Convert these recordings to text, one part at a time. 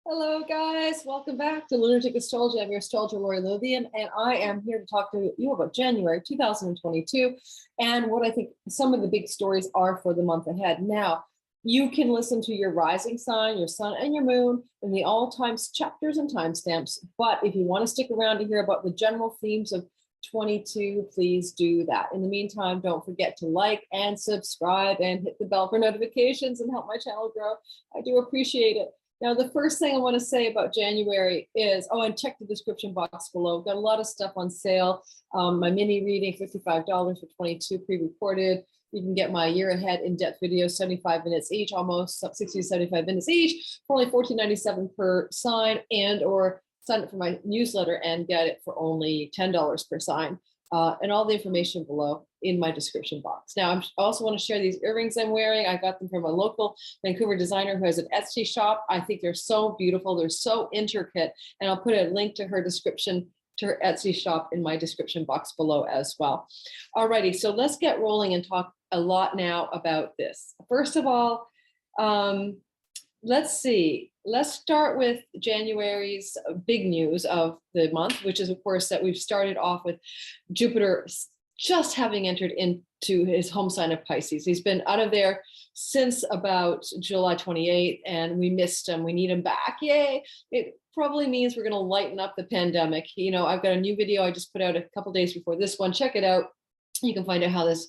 Hello, guys. Welcome back to Lunatic Astrology. I'm your astrologer, Lori Lothian, and I am here to talk to you about January 2022 and what I think some of the big stories are for the month ahead. Now, you can listen to your rising sign, your sun, and your moon in the all times chapters and timestamps. But if you want to stick around to hear about the general themes of 22, please do that. In the meantime, don't forget to like and subscribe and hit the bell for notifications and help my channel grow. I do appreciate it. Now, the first thing I want to say about January is, and check the description box below. I've got a lot of stuff on sale. My mini reading, $55 for 22 pre-recorded. You can get my year ahead in-depth videos, 75 minutes each, almost 60 to 75 minutes each, for only $14.97 per sign, and or sign up for my newsletter and get it for only $10 per sign. And all the information below in my description box. Now, I also want to share these earrings I'm wearing. I got them from a local Vancouver designer who has an Etsy shop. I think they're so beautiful. They're so intricate. And I'll put a link to her description, to her Etsy shop in my description box below as well. Alrighty, so let's get rolling and talk a lot now about this. First of all, let's see. Let's start with January's big news of the month, which is, of course, that we've started off with Jupiter just having entered into his home sign of Pisces. He's been out of there since about July 28th, and we missed him. We need him back. Yay. It probably means we're going to lighten up the pandemic. You know, I've got a new video I just put out a couple days before this one. Check it out. You can find out how this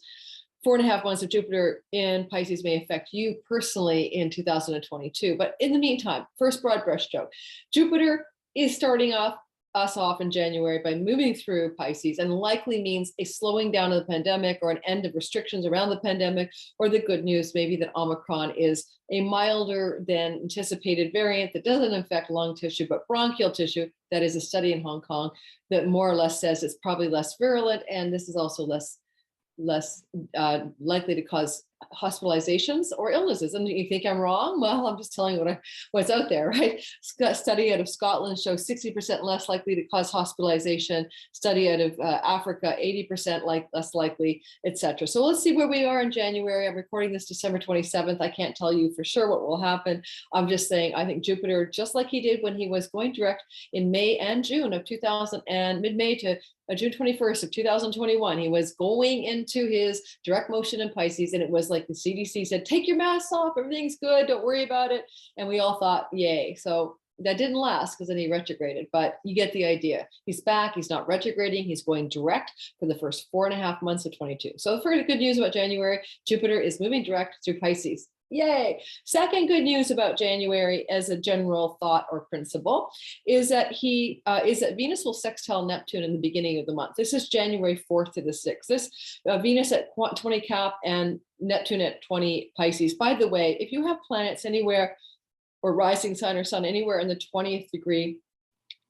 4.5 months of Jupiter in Pisces may affect you personally in 2022. But in the meantime, first broad brush stroke, Jupiter is starting us off in January by moving through Pisces, and likely means a slowing down of the pandemic or an end of restrictions around the pandemic, or the good news maybe that Omicron is a milder than anticipated variant that doesn't affect lung tissue, but bronchial tissue. That is a study in Hong Kong that more or less says it's probably less virulent, and this is also less likely to cause hospitalizations or illnesses. And you think I'm wrong? Well, I'm just telling you what's out there, right? Study out of Scotland shows 60% less likely to cause hospitalization. Study out of Africa, 80% less likely, etc. So let's see where we are in January. I'm recording this December 27th. I can't tell you for sure what will happen. I'm just saying, I think Jupiter, just like he did when he was going direct in May and June of 2000 and mid-May to June 21st of 2021, he was going into his direct motion in Pisces, and it was like the CDC said, take your masks off, everything's good, don't worry about it. And we all thought, yay. So that didn't last because then he retrograded, but you get the idea. He's back, he's not retrograding, he's going direct for the first 4.5 months of 22. So the first good news about January, Jupiter is moving direct through Pisces. Yay. Second good news about January as a general thought or principle is that Venus will sextile Neptune in the beginning of the month. This is January 4th to the 6th. This Venus at 20 Cap and Neptune at 20 Pisces. By the way, if you have planets anywhere or rising sign or sun anywhere in the 20th degree,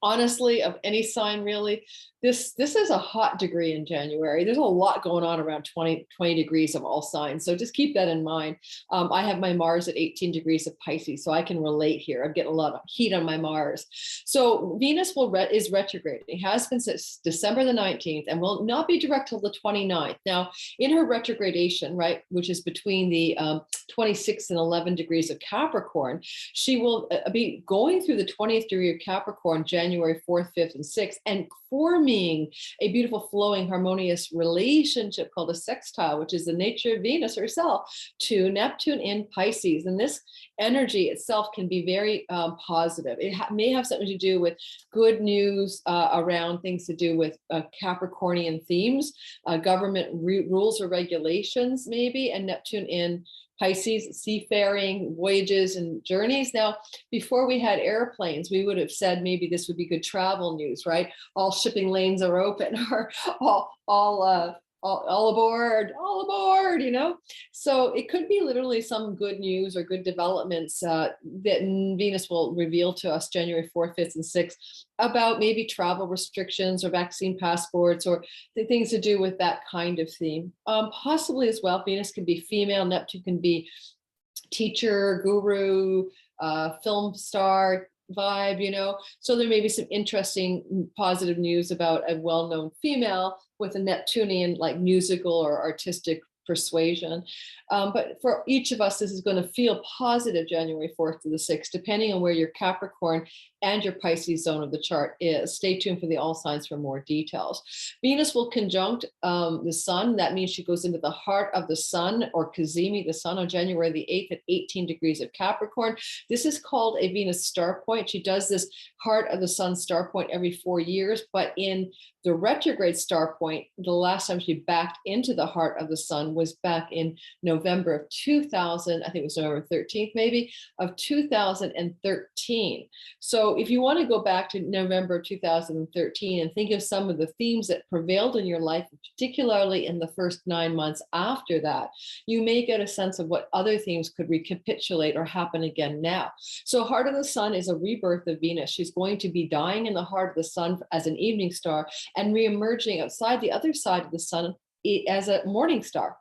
honestly, of any sign really, this is a hot degree in January. There's a lot going on around 20 degrees of all signs. So just keep that in mind. I have my Mars at 18 degrees of Pisces, so I can relate here. I'm getting a lot of heat on my Mars. So Venus is retrograde. It has been since December the 19th and will not be direct till the 29th. Now, in her retrogradation, right, which is between the 26 and 11 degrees of Capricorn, she will be going through the 20th degree of Capricorn, January 4th, 5th, and 6th, and forming a beautiful, flowing, harmonious relationship called a sextile, which is the nature of Venus herself, to Neptune in Pisces. And this energy itself can be very positive. It may have something to do with good news around things to do with Capricornian themes, government rules or regulations, maybe, and Neptune in Pisces, seafaring, voyages and journeys. Now, before we had airplanes, we would have said maybe this would be good travel news, right? All shipping lanes are open, or all aboard, you know? So it could be literally some good news or good developments that Venus will reveal to us January 4th, 5th, and 6th about maybe travel restrictions or vaccine passports or the things to do with that kind of theme. Possibly as well, Venus can be female, Neptune can be teacher, guru, film star vibe, you know? So there may be some interesting positive news about a well-known female with a Neptunian like musical or artistic persuasion. But for each of us, this is going to feel positive January 4th to the 6th, depending on where your Capricorn and your Pisces zone of the chart is. Stay tuned for the all signs for more details. Venus will conjunct the sun. That means she goes into the heart of the sun, or Cazimi, the sun, on January the 8th at 18 degrees of Capricorn. This is called a Venus star point. She does this heart of the sun star point every 4 years, but in the retrograde star point, the last time she backed into the heart of the sun was back in November of 2000, I think it was November 13th, maybe, of 2013. So if you want to go back to November 2013 and think of some of the themes that prevailed in your life, particularly in the first 9 months after that, you may get a sense of what other themes could recapitulate or happen again now. So heart of the sun is a rebirth of Venus. She's going to be dying in the heart of the sun as an evening star and reemerging outside the other side of the sun as a morning star.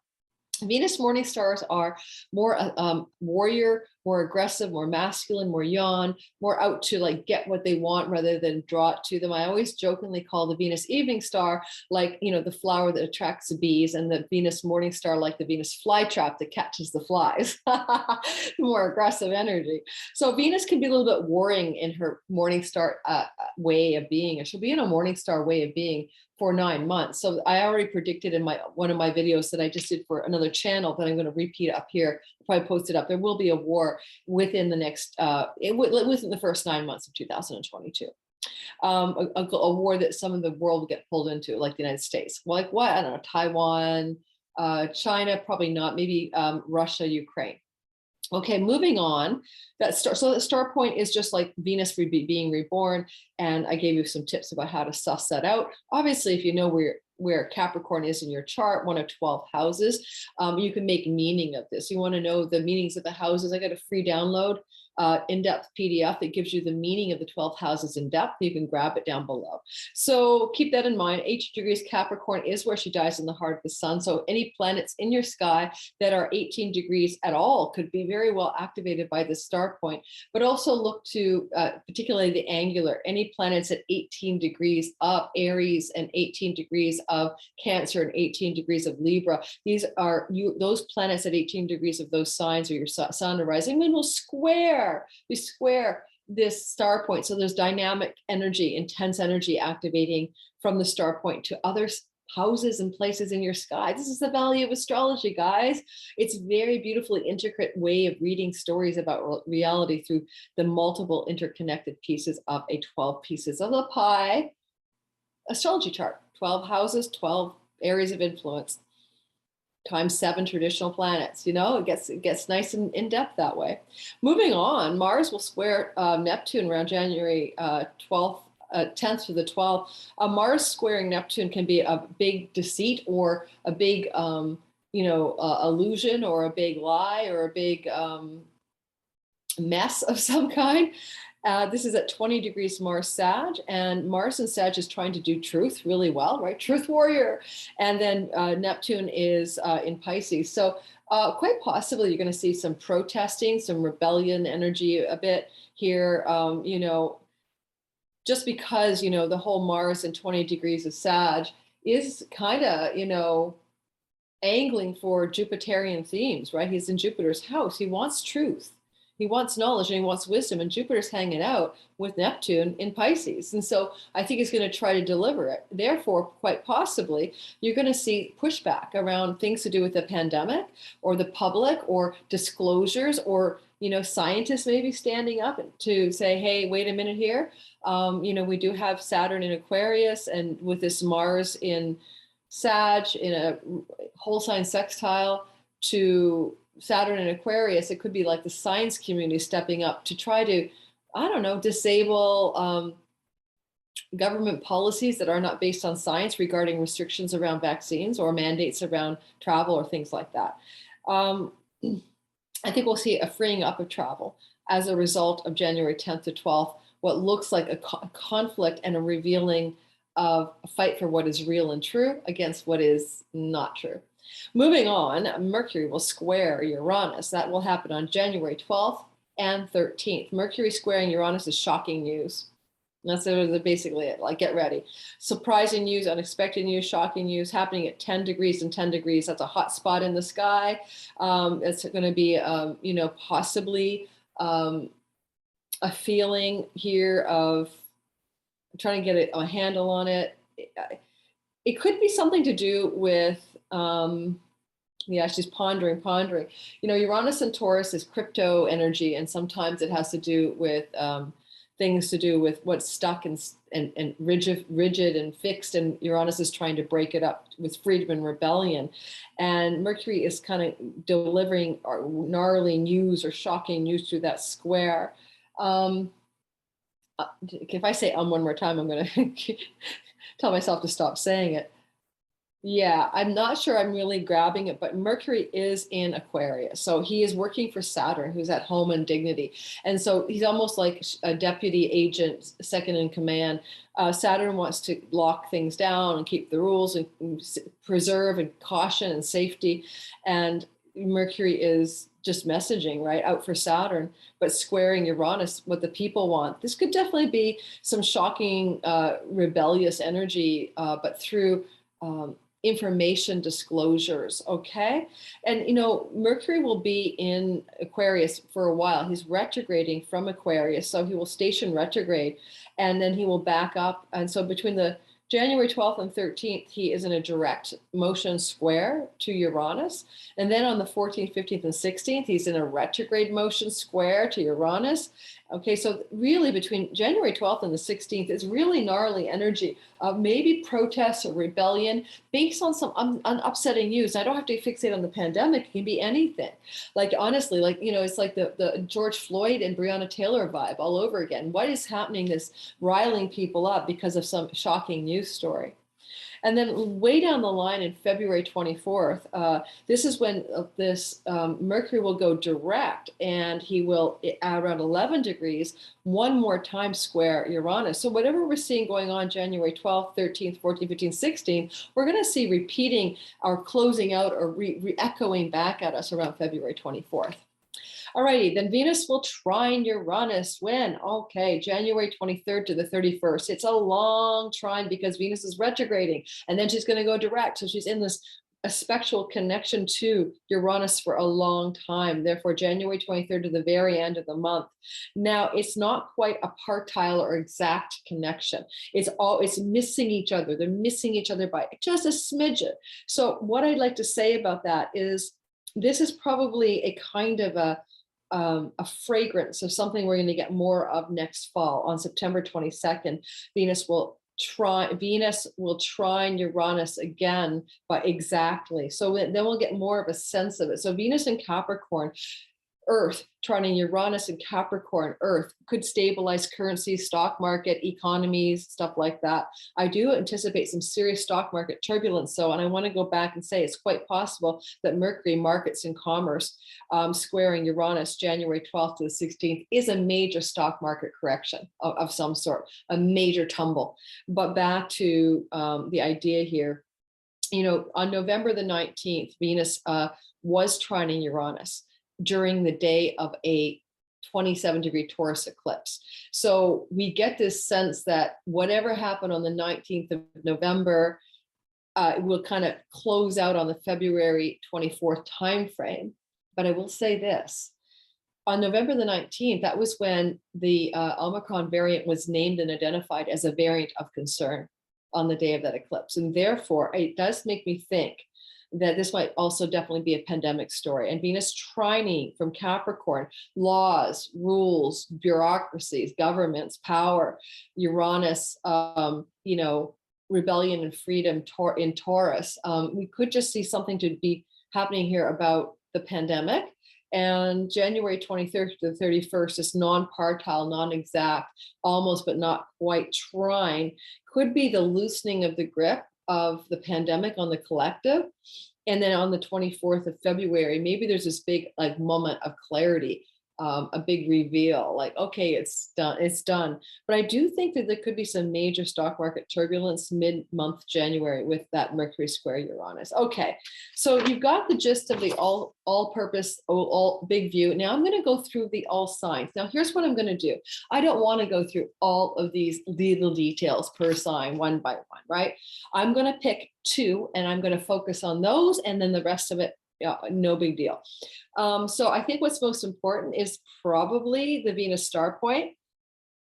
Venus morning stars are more warrior, more aggressive, more masculine, more yawn, more out to like get what they want rather than draw it to them. I always jokingly call the Venus evening star like, you know, the flower that attracts the bees, and the Venus morning star like the Venus flytrap that catches the flies. More aggressive energy. So Venus can be a little bit warring in her morning star way of being, and she'll be in a morning star way of being for 9 months. So I already predicted in one of my videos that I just did for another channel that I'm going to repeat up here, probably post it up. There will be a war within the next, within the first 9 months of 2022. A war that some of the world will get pulled into, like the United States. Like what? I don't know, Taiwan, China, probably not, maybe Russia, Ukraine. Okay, moving on. So the star point is just like Venus being reborn, and I gave you some tips about how to suss that out. Obviously, if you know where Capricorn is in your chart, one of 12 houses, you can make meaning of this. You want to know the meanings of the houses. I got a free download, in-depth PDF that gives you the meaning of the 12 houses in depth. You can grab it down below. So keep that in mind. 18 degrees Capricorn is where she dies in the heart of the sun. So any planets in your sky that are 18 degrees at all could be very well activated by the star point, but also look to particularly the angular, any planets at 18 degrees of Aries and 18 degrees of Cancer and 18 degrees of Libra. These are those planets at 18 degrees of those signs, or your sun or rising moon, will square this star point. So there's dynamic energy, intense energy activating from the star point to other houses and places in your sky. This is the value of astrology, guys. It's a very beautifully intricate way of reading stories about reality through the multiple interconnected pieces of a 12 pieces of the pie astrology chart. 12 houses, 12 areas of influence, times 7 traditional planets. You know, it gets nice and in depth that way. Moving on, Mars will square Neptune around January 12th, 10th to the 12th. Mars squaring Neptune can be a big deceit, or a big, illusion, or a big lie, or a big mess of some kind. This is at 20 degrees Mars Sag, and Mars and Sag is trying to do truth really well, right? Truth warrior. And then Neptune is in Pisces. So quite possibly you're going to see some protesting, some rebellion energy a bit here, just because, the whole Mars and 20 degrees of Sag is kind of, angling for Jupiterian themes, right? He's in Jupiter's house. He wants truth. He wants knowledge and he wants wisdom, and Jupiter's hanging out with Neptune in Pisces. And so I think he's going to try to deliver it. Therefore, quite possibly, you're going to see pushback around things to do with the pandemic or the public, or disclosures, or, scientists maybe standing up to say, hey, wait a minute here. We do have Saturn in Aquarius, and with this Mars in Sag in a whole sign sextile to Saturn and Aquarius, it could be like the science community stepping up to try to, disable government policies that are not based on science regarding restrictions around vaccines or mandates around travel or things like that. I think we'll see a freeing up of travel as a result of January 10th to 12th, what looks like a conflict and a revealing of a fight for what is real and true against what is not true. Moving on, Mercury will square Uranus. That will happen on January 12th and 13th. Mercury squaring Uranus is shocking news. That's basically it. Like, get ready. Surprising news, unexpected news, shocking news happening at 10 degrees and 10 degrees. That's a hot spot in the sky. It's going to be, possibly a feeling here of trying to get a handle on it. It could be something to do with, she's pondering. Uranus and Taurus is crypto energy, and sometimes it has to do with things to do with what's stuck and rigid and fixed, and Uranus is trying to break it up with freedom and rebellion, and Mercury is kind of delivering gnarly news or shocking news through that square. If I say one more time, I'm going to tell myself to stop saying it. Yeah, I'm not sure I'm really grabbing it, but Mercury is in Aquarius. So he is working for Saturn, who's at home and dignity. And so he's almost like a deputy agent, second in command. Saturn wants to lock things down and keep the rules and preserve and caution and safety. And Mercury is just messaging, right, out for Saturn, but squaring Uranus, what the people want. This could definitely be some shocking, rebellious energy, but through information disclosures, okay? And, Mercury will be in Aquarius for a while. He's retrograding from Aquarius, so he will station retrograde, and then he will back up. And so between the January 12th and 13th, he is in a direct motion square to Uranus. And then on the 14th, 15th, and 16th, he's in a retrograde motion square to Uranus. Okay, so really between January 12th and the 16th is really gnarly energy of maybe protests or rebellion based on some upsetting news. I don't have to fixate on the pandemic. It can be anything. Like, honestly, it's like the George Floyd and Breonna Taylor vibe all over again. What is happening that's riling people up because of some shocking news story? And then way down the line in February 24th, this is when this Mercury will go direct, and he will, at around 11 degrees, one more time square Uranus. So whatever we're seeing going on January 12th, 13th, 14th, 15th, 16th, we're going to see repeating or closing out or re-echoing back at us around February 24th. Alrighty, then Venus will trine Uranus when? Okay, January 23rd to the 31st. It's a long trine because Venus is retrograding, and then she's going to go direct. So she's in this aspectual connection to Uranus for a long time. Therefore, January 23rd to the very end of the month. Now, it's not quite a partile or exact connection. It's missing each other. They're missing each other by just a smidgen. So what I'd like to say about that is this is probably a kind of a fragrance of something we're going to get more of next fall. On September 22nd, Venus will trine Uranus again, but exactly. So then we'll get more of a sense of it. So Venus in Capricorn, Earth, trining Uranus and Capricorn, Earth could stabilize currencies, stock market, economies, stuff like that. I do anticipate some serious stock market turbulence. And I want to go back and say it's quite possible that Mercury, markets and commerce, squaring Uranus January 12th to the 16th is a major stock market correction of some sort, a major tumble. But back to the idea here, on November the 19th, Venus was trining Uranus during the day of a 27-degree Taurus eclipse. So we get this sense that whatever happened on the 19th of November will kind of close out on the February 24th timeframe. But I will say this. On November the 19th, that was when the Omicron variant was named and identified as a variant of concern on the day of that eclipse. And therefore, it does make me think that this might also definitely be a pandemic story. And Venus trining from Capricorn, laws, rules, bureaucracies, governments, power, Uranus, rebellion and freedom in Taurus. We could just see something to be happening here about the pandemic. And January 23rd to the 31st, this non-partile, non-exact, almost but not quite trine, could be the loosening of the grip of the pandemic on the collective. And then on the 24th of February, maybe there's this big moment of clarity a big reveal, like, okay, it's done, it's done. But I do think that there could be some major stock market turbulence mid-month January with that Mercury square Uranus. Okay, so you've got the gist of the all-purpose, all big view. Now I'm going to go through the all signs. Now here's what I'm going to do. I don't want to go through all of these little details per sign one by one, right? I'm going to pick two and I'm going to focus on those, and then the rest of it, yeah, no big deal. So I think what's most important is probably the Venus star point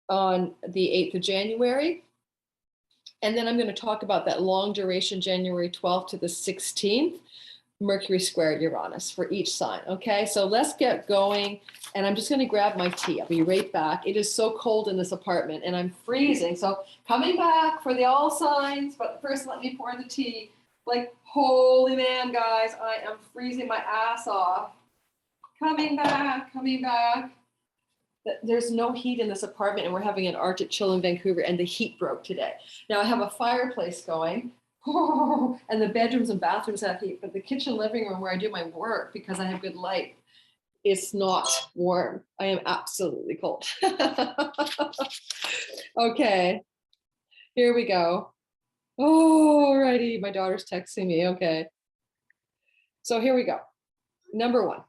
on the 8th of January. And then I'm going to talk about that long duration, January 12th to the 16th, Mercury square Uranus for each sign. Okay, so let's get going. And I'm just going to grab my tea. I'll be right back. It is so cold in this apartment and I'm freezing. So coming back for the all signs, but first let me pour the tea. Like, holy man, guys, I am freezing my ass off. Coming back, coming back. There's no heat in this apartment and we're having an Arctic chill in Vancouver and the heat broke today. Now I have a fireplace going and the bedrooms and bathrooms have heat, but the kitchen living room where I do my work, because I have good light, it's not warm. I am absolutely cold. Okay, here we go. Alrighty, my daughter's texting me. Okay. So here we go. Number one.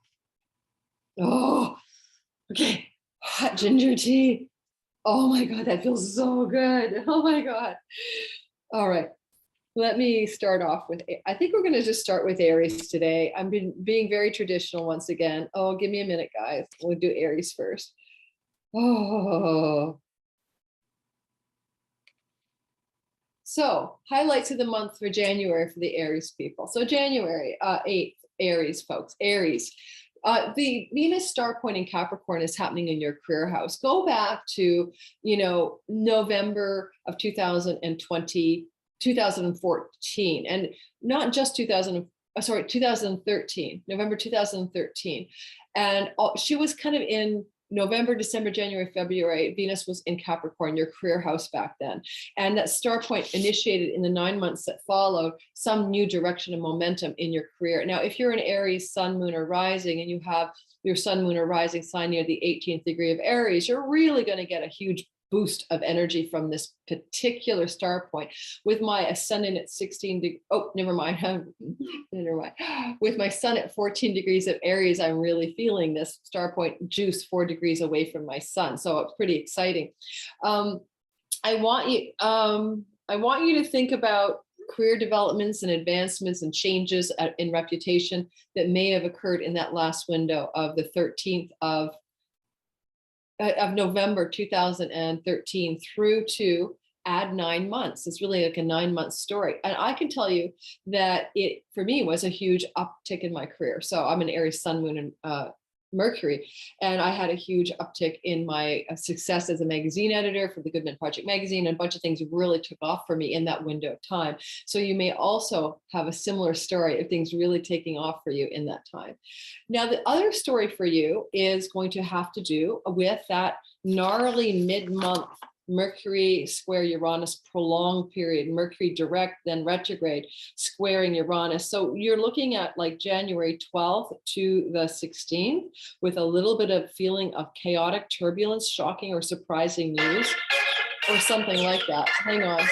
Oh, okay. Hot ginger tea. Oh my God, that feels so good. Oh my God. All right. Let me start off with, I think we're going to just start with Aries today. I'm being very traditional once again. Oh, give me a minute, guys. We'll do Aries first. Oh. So highlights of the month for January for the Aries people. So January 8th, Aries folks, Aries. The Venus star point in Capricorn is happening in your career house. Go back to, November of 2020, 2014, and not just 2013, November 2013. And she was kind of in November, December, January, February. Venus was in Capricorn, your career house back then. And that star point initiated in the 9 months that followed some new direction and momentum in your career. Now, if you're an Aries sun, moon, or rising, and you have your sun, moon, or rising sign near the 18th degree of Aries, you're really going to get a huge boost of energy from this particular star point. With my ascendant at 16 oh, never mind. Never mind. With my sun at 14 degrees of Aries, I'm really feeling this star point juice 4 degrees away from my sun. So it's pretty exciting. I want you to think about career developments and advancements and changes in reputation that may have occurred in that last window of the 13th of November 2013 through to add 9 months. It's really like a 9-month story. And I can tell you that it, for me, was a huge uptick in my career. So I'm an Aries sun, moon, and Mercury, and I had a huge uptick in my success as a magazine editor for the Goodman Project magazine, and a bunch of things really took off for me in that window of time. So you may also have a similar story of things really taking off for you in that time. Now, the other story for you is going to have to do with that gnarly mid-month Mercury square Uranus prolonged period, Mercury direct, then retrograde, squaring Uranus. So you're looking at like January 12th to the 16th with a little bit of feeling of chaotic turbulence, shocking or surprising news, or something like that. Hang on.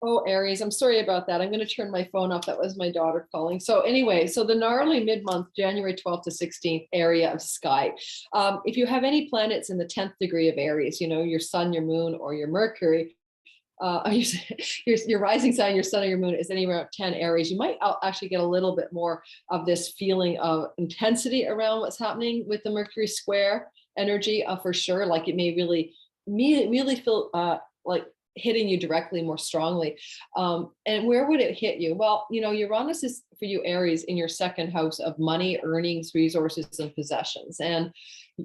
Oh, Aries, I'm sorry about that. I'm going to turn my phone off. That was my daughter calling. So anyway, so the gnarly mid-month, January 12th to 16th area of sky. If you have any planets in the 10th degree of Aries, your sun, your moon, or your Mercury, your rising sign, your sun or your moon is anywhere at 10 Aries, you might actually get a little bit more of this feeling of intensity around what's happening with the Mercury square energy, for sure. Like it may really feel like hitting you directly more strongly. And where would it hit you? Well, Uranus is for you, Aries, in your second house of money, earnings, resources, and possessions. And,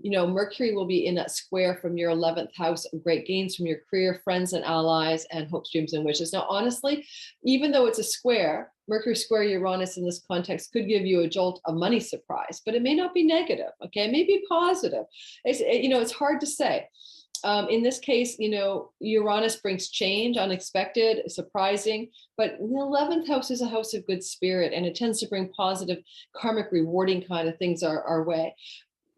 Mercury will be in that square from your 11th house of great gains from your career, friends and allies, and hopes, dreams, and wishes. Now, honestly, even though it's a square, Mercury square Uranus in this context could give you a jolt of money surprise, but it may not be negative. Okay. It may be positive. It's hard to say. In this case, Uranus brings change, unexpected, surprising, but the 11th house is a house of good spirit, and it tends to bring positive, karmic, rewarding kind of things our way.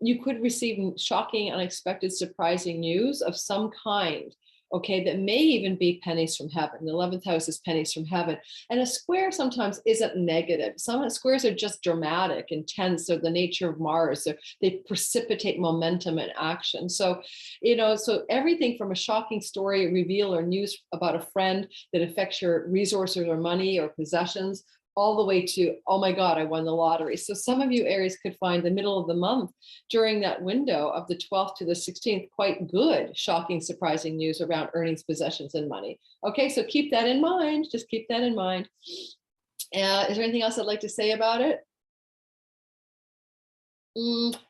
You could receive shocking, unexpected, surprising news of some kind, okay, that may even be pennies from heaven. The 11th house is pennies from heaven. And a square sometimes isn't negative. Some squares are just dramatic, intense, or the nature of Mars. So they precipitate momentum and action. So, so everything from a shocking story, reveal, or news about a friend that affects your resources or money or possessions, all the way to, oh my God, I won the lottery. So some of you Aries could find the middle of the month during that window of the 12th to the 16th quite good, shocking, surprising news around earnings, possessions, and money. Okay, so keep that in mind. Just keep that in mind. Is there anything else I'd like to say about it?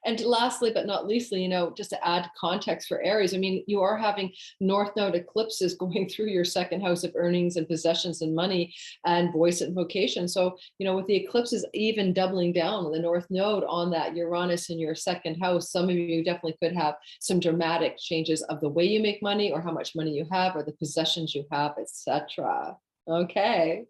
And lastly, but not leastly, just to add context for Aries, I mean, you are having North Node eclipses going through your second house of earnings and possessions and money and voice and vocation. So, with the eclipses even doubling down on the North Node on that Uranus in your second house, some of you definitely could have some dramatic changes of the way you make money or how much money you have or the possessions you have, etc. Okay.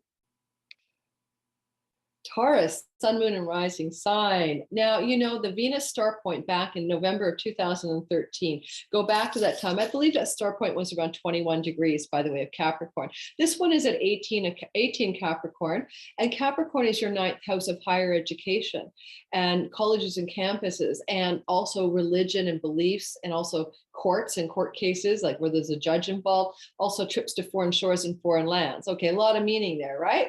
Taurus, sun, moon, and rising sign. Now, the Venus star point back in November of 2013. Go back to that time. I believe that star point was around 21 degrees, by the way, of Capricorn. This one is at 18 Capricorn. And Capricorn is your 9th house of higher education and colleges and campuses, and also religion and beliefs, and also courts and court cases, like where there's a judge involved, also trips to foreign shores and foreign lands. Okay, a lot of meaning there, right?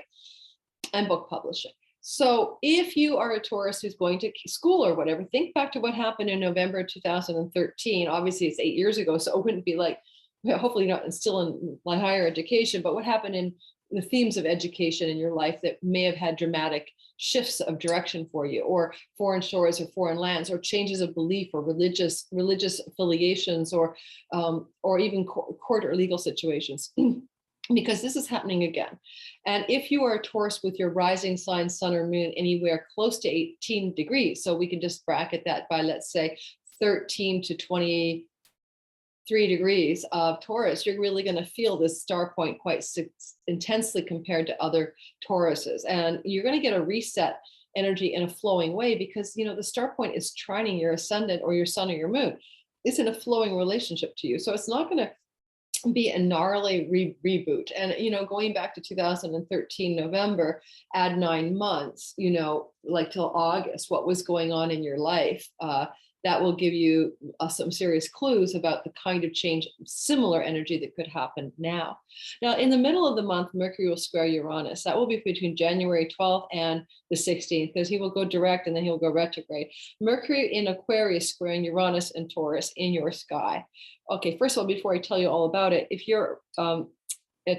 And book publishing. So if you are a Taurus who's going to school or whatever, think back to what happened in November 2013. Obviously, it's 8 years ago, so it wouldn't be like, hopefully not still in my higher education, but what happened in the themes of education in your life that may have had dramatic shifts of direction for you, or foreign shores or foreign lands, or changes of belief, or religious affiliations, or even court or legal situations. Because this is happening again. And if you are a Taurus with your rising sign, sun, or moon anywhere close to 18 degrees, so we can just bracket that by, let's say, 13 to 23 degrees of Taurus, you're really going to feel this star point quite intensely compared to other Tauruses. And you're going to get a reset energy in a flowing way because, the star point is trining your ascendant or your sun or your moon. It's in a flowing relationship to you. So it's not going to be a gnarly reboot. And, going back to 2013, November, add 9 months, like till August, what was going on in your life, that will give you some serious clues about the kind of change, similar energy that could happen now. Now, in the middle of the month, Mercury will square Uranus. That will be between January 12th and the 16th, because he will go direct and then he'll go retrograde. Mercury in Aquarius squaring Uranus and Taurus in your sky. Okay, first of all, before I tell you all about it, if you're a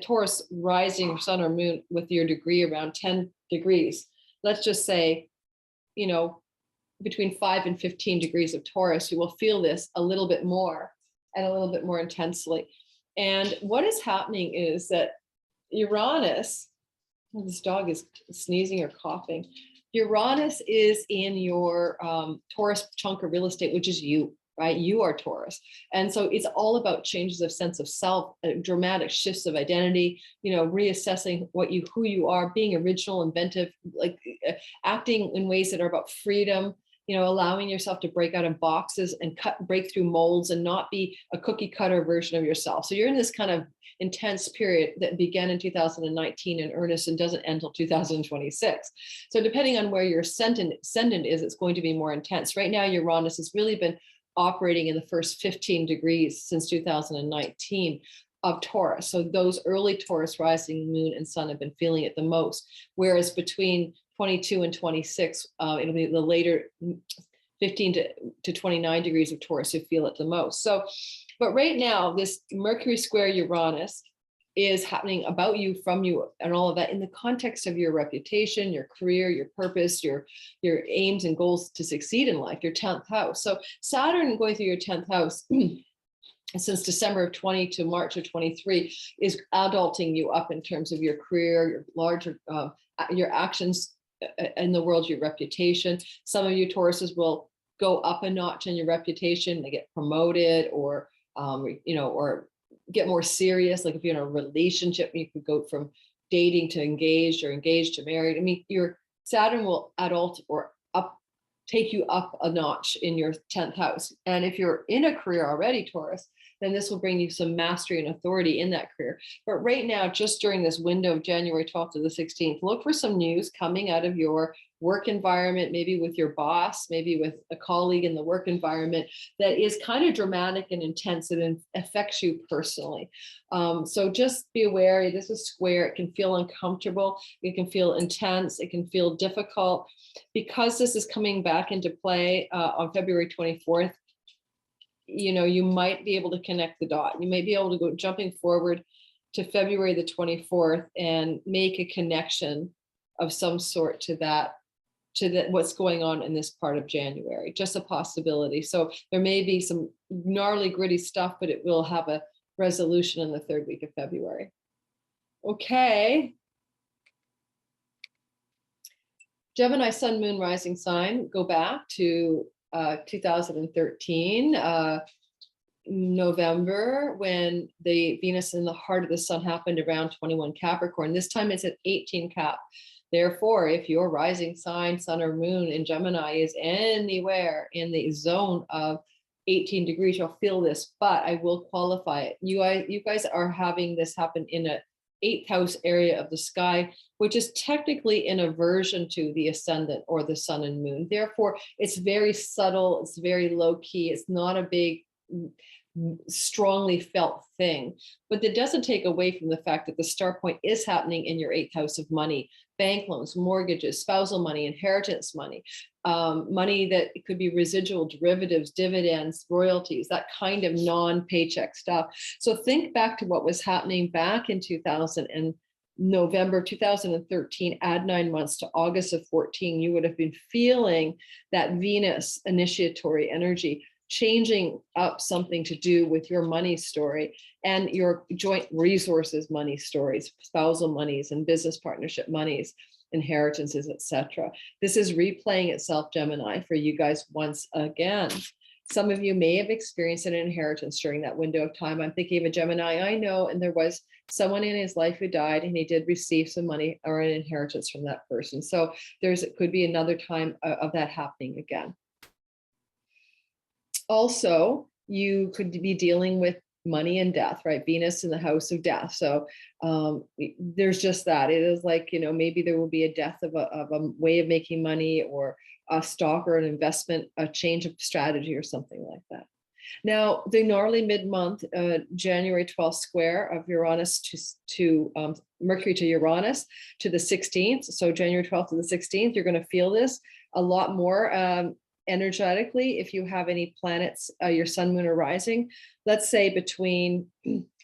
Taurus rising sun or moon with your degree around 10 degrees, let's just say, between 5 and 15 degrees of Taurus, you will feel this a little bit more and a little bit more intensely. And what is happening is that Uranus, this dog is sneezing or coughing. Uranus is in your Taurus chunk of real estate, which is you. Right? You are Taurus. And so it's all about changes of sense of self, dramatic shifts of identity, reassessing who you are, being original, inventive, like acting in ways that are about freedom, allowing yourself to break out of boxes and break through molds and not be a cookie cutter version of yourself. So you're in this kind of intense period that began in 2019 in earnest and doesn't end until 2026. So depending on where your ascendant is, it's going to be more intense. Right now, Uranus has really been operating in the first 15 degrees since 2019 of Taurus. So those early Taurus rising moon and sun have been feeling it the most. Whereas between 22 and 26, it'll be the later 15 to 29 degrees of Taurus who feel it the most. So, but right now, this Mercury square Uranus is happening about you, from you, and all of that in the context of your reputation, your career, your purpose, your aims and goals to succeed in life, your 10th house. So Saturn going through your 10th house since December of 20 to March of 23 is adulting you up in terms of your career, your larger, your actions in the world, your reputation. Some of you Tauruses will go up a notch in your reputation, they get promoted, or you know, or get more serious. Like if you're in a relationship, you could go from dating to engaged or engaged to married. I mean, your Saturn will adult or take you up a notch in your 10th house. And if you're in a career already, Taurus, then this will bring you some mastery and authority in that career. But right now, just during this window of January 12th to the 16th, look for some news coming out of your work environment, maybe with your boss, maybe with a colleague in the work environment that is kind of dramatic and intense and affects you personally. So just be aware, this is square. It can feel uncomfortable. It can feel intense. It can feel difficult. Because this is coming back into play on February 24th, you know, you might be able to connect the dot. You may be able to go jumping forward to February the 24th and make a connection of some sort to that, what's going on in this part of January, just a possibility. So there may be some gnarly, gritty stuff, but it will have a resolution in the third week of February. Okay. Gemini, sun, moon, rising sign, go back to 2013, November, when the Venus in the heart of the sun happened around 21 Capricorn. This time it's at 18 Cap. Therefore, if your rising sign, sun or moon in Gemini is anywhere in the zone of 18 degrees, you'll feel this, but I will qualify it. You guys are having this happen in a 8th house area of the sky, which is technically in aversion to the ascendant or the sun and moon. Therefore, it's very subtle. It's very low key. It's not a big, strongly felt thing, but that doesn't take away from the fact that the star point is happening in your 8th house of money, bank loans, mortgages, spousal money, inheritance money, money that it could be residual derivatives, dividends, royalties, that kind of non-paycheck stuff. So think back to what was happening back in November 2013, add 9 months to August of 14, you would have been feeling that Venus initiatory energy, changing up something to do with your money story and your joint resources money stories, spousal monies and business partnership monies, inheritances, etc. This is replaying itself, Gemini, for you guys once again. Some of you may have experienced an inheritance during that window of time. I'm thinking of a Gemini I know, and there was someone in his life who died, and he did receive some money or an inheritance from that person. So it could be another time of that happening again. Also, you could be dealing with money and death, right? Venus in the house of death. So there's just that. It is like, you know, maybe there will be a death of a way of making money, or a stock or an investment, a change of strategy or something like that. Now, the gnarly mid-month, January 12th square of Uranus to Mercury to Uranus to the 16th. So January 12th to the 16th, you're going to feel this a lot more energetically if you have any planets, your sun, moon, or rising, let's say between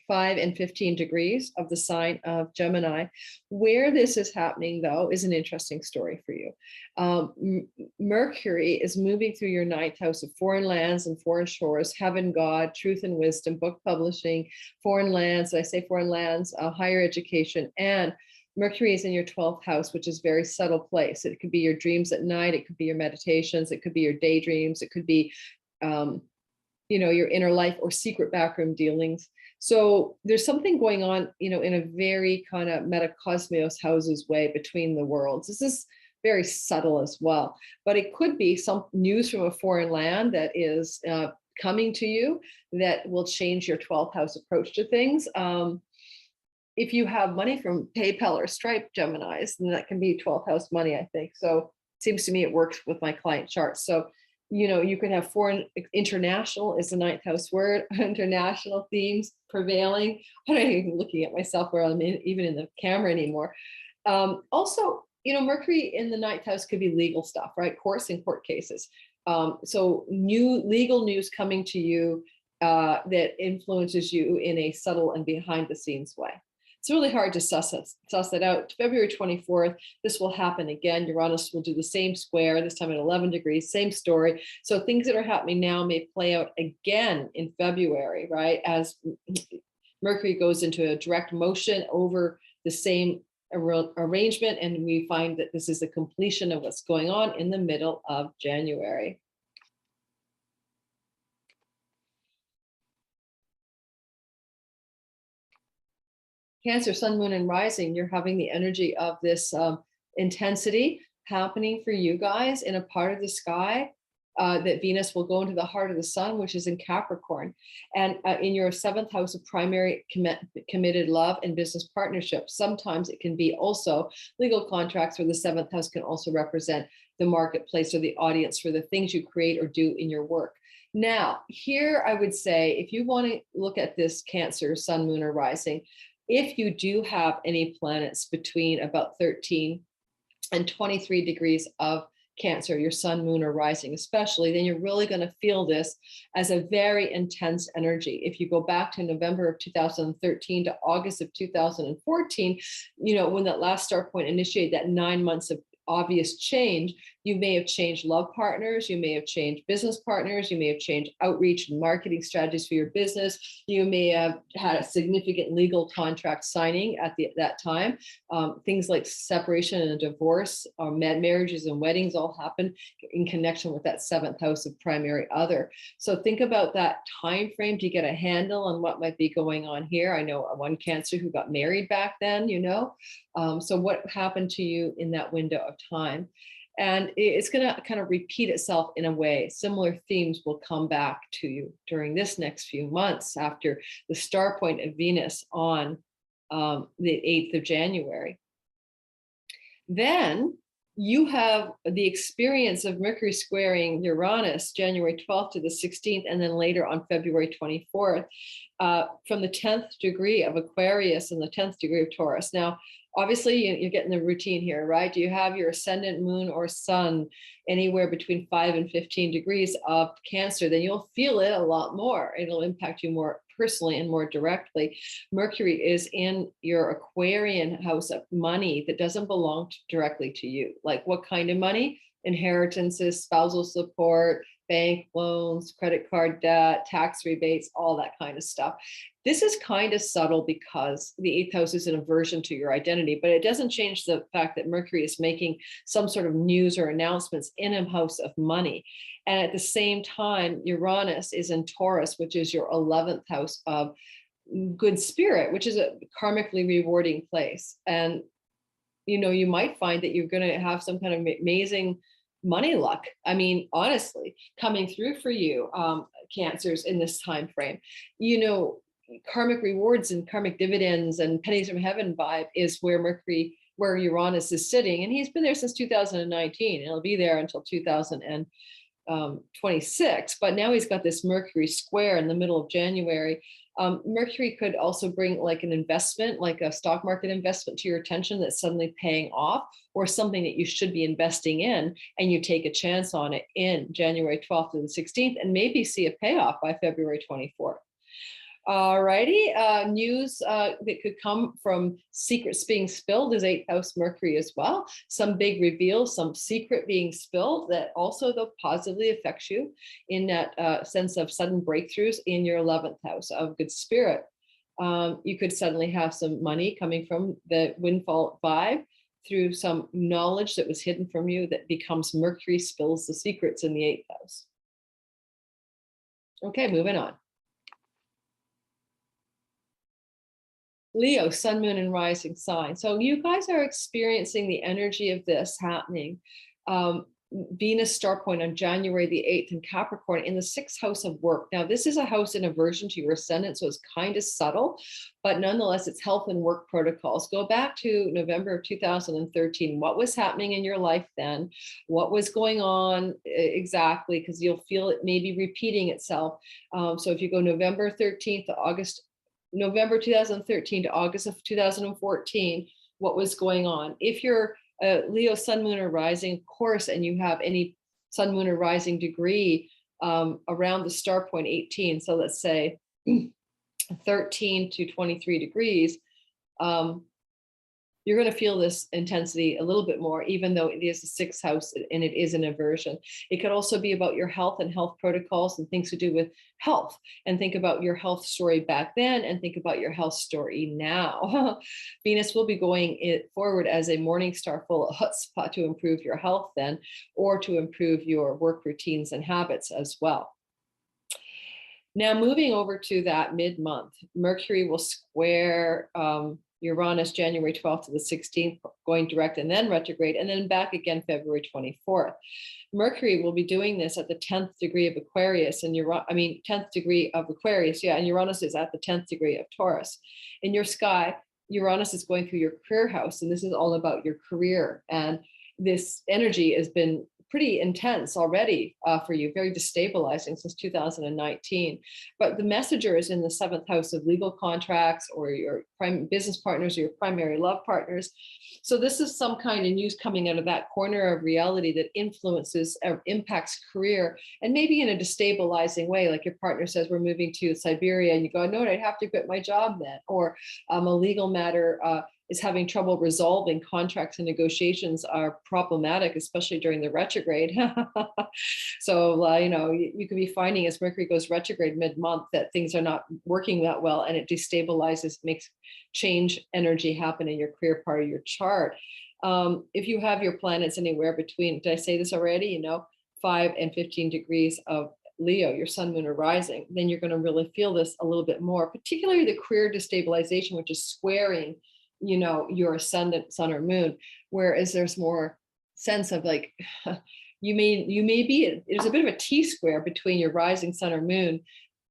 5 and 15 degrees of the sign of Gemini. Where this is happening, though, is an interesting story for you. Mercury is moving through your 9th house of foreign lands and foreign shores, heaven, God, truth and wisdom, book publishing, foreign lands. I say foreign lands, higher education, and Mercury is in your 12th house, which is a very subtle place. It could be your dreams at night. It could be your meditations. It could be your daydreams. It could be, you know, your inner life or secret backroom dealings. So there's something going on, you know, in a very kind of metacosmos houses way between the worlds. This is very subtle as well, but it could be some news from a foreign land that is coming to you that will change your 12th house approach to things. If you have money from PayPal or Stripe, Geminis, then that can be 12th house money, I think. So it seems to me it works with my client charts. So, you know, you could have foreign, international is the 9th house word, international themes prevailing. I'm not even looking at myself where I'm even in the camera anymore. Also, you know, Mercury in the 9th house could be legal stuff, right? Courts and court cases. So new legal news coming to you that influences you in a subtle and behind the scenes way. It's really hard to suss it out. February 24th, this will happen again. Uranus will do the same square, this time at 11 degrees, same story. So things that are happening now may play out again in February, right? As Mercury goes into a direct motion over the same arrangement, and we find that this is the completion of what's going on in the middle of January. Cancer, sun, moon, and rising, you're having the energy of this intensity happening for you guys in a part of the sky that Venus will go into the heart of the sun, which is in Capricorn, and in your 7th house of primary committed love and business partnerships. Sometimes it can be also legal contracts, where the 7th house can also represent the marketplace or the audience for the things you create or do in your work. Now, here I would say, if you want to look at this Cancer, sun, moon, or rising, if you do have any planets between about 13 and 23 degrees of Cancer, your sun, moon, or rising especially, then you're really going to feel this as a very intense energy. If you go back to November of 2013 to August of 2014, when that last star point initiated that 9 months of obvious change, you may have changed love partners, you may have changed business partners, you may have changed outreach and marketing strategies for your business, you may have had a significant legal contract signing at that time. Things like separation and divorce, marriages and weddings all happen in connection with that 7th house of primary other. So think about that time frame to get a handle on what might be going on here. I know one Cancer who got married back then, so what happened to you in that window of time? And it's going to kind of repeat itself in a way. Similar themes will come back to you during this next few months after the star point of Venus on the 8th of January. Then you have the experience of Mercury squaring Uranus, January 12th to the 16th, and then later on February 24th, from the 10th degree of Aquarius and the 10th degree of Taurus. Now, obviously, you're getting the routine here, right? Do you have your ascendant, moon, or sun anywhere between 5 and 15 degrees of Cancer? Then you'll feel it a lot more. It'll impact you more personally and more directly. Mercury is in your Aquarian house of money that doesn't belong directly to you. Like what kind of money? Inheritances, spousal support, bank loans, credit card debt, tax rebates, all that kind of stuff. This is kind of subtle because the 8th house is an aversion to your identity, but it doesn't change the fact that Mercury is making some sort of news or announcements in a house of money. And at the same time, Uranus is in Taurus, which is your 11th house of good spirit, which is a karmically rewarding place. And, you might find that you're going to have some kind of amazing money luck. I mean, honestly, coming through for you, Cancers in this time frame. Karmic rewards and karmic dividends and pennies from heaven vibe is where Uranus is sitting, and he's been there since 2019, and he'll be there until 2026. But now he's got this Mercury square in the middle of January. Mercury could also bring like an investment, like a stock market investment to your attention that's suddenly paying off, or something that you should be investing in, and you take a chance on it in January 12th to the 16th, and maybe see a payoff by February 24th. Alrighty, news that could come from secrets being spilled is 8th house Mercury as well. Some big reveal, some secret being spilled that also though positively affects you in that sense of sudden breakthroughs in your 11th house of good spirit. You could suddenly have some money coming from the windfall vibe through some knowledge that was hidden from you that becomes Mercury spills the secrets in the 8th house. Okay, moving on. Leo, sun, moon, and rising sign. So you guys are experiencing the energy of this happening. Venus star point on January the 8th in Capricorn in the 6th house of work. Now, this is a house in aversion to your ascendant, so it's kind of subtle, but nonetheless, it's health and work protocols. Go back to November of 2013. What was happening in your life then? What was going on exactly? Because you'll feel it maybe repeating itself. So if you go November 13th to November 2013 to August of 2014, what was going on? If you're Leo, sun, moon, or rising, of course, and you have any sun, moon, or rising degree around the star point 18, so let's say 13 to 23 degrees, you're going to feel this intensity a little bit more, even though it is a 6th house and it is an aversion. It could also be about your health and health protocols and things to do with health, and think about your health story back then and think about your health story now. Venus will be going forward as a morning star full of chutzpah to improve your health then, or to improve your work routines and habits as well. Now, moving over to that mid-month, Mercury will square Uranus, January 12th to the 16th, going direct and then retrograde, and then back again February 24th. Mercury will be doing this at the 10th degree of Aquarius, and 10th degree of Aquarius, yeah, and Uranus is at the 10th degree of Taurus. In your sky, Uranus is going through your career house, and this is all about your career. And this energy has been pretty intense already for you, very destabilizing since 2019. But the messenger is in the 7th house of legal contracts or your prime business partners or your primary love partners. So this is some kind of news coming out of that corner of reality that influences or impacts career, and maybe in a destabilizing way, like your partner says, we're moving to Siberia, and you go, no, I'd have to quit my job then. Or a legal matter is having trouble resolving. Contracts and negotiations are problematic, especially during the retrograde. So, you could be finding as Mercury goes retrograde mid-month that things are not working that well, and it destabilizes, makes change energy happen in your career part of your chart. If you have your planets anywhere between, did I say this already? 5 and 15 degrees of Leo, your sun, moon, or rising, then you're going to really feel this a little bit more, particularly the career destabilization, which is squaring your ascendant sun or moon, whereas there's more sense of like you may be, there's a bit of a T-square between your rising sun or moon,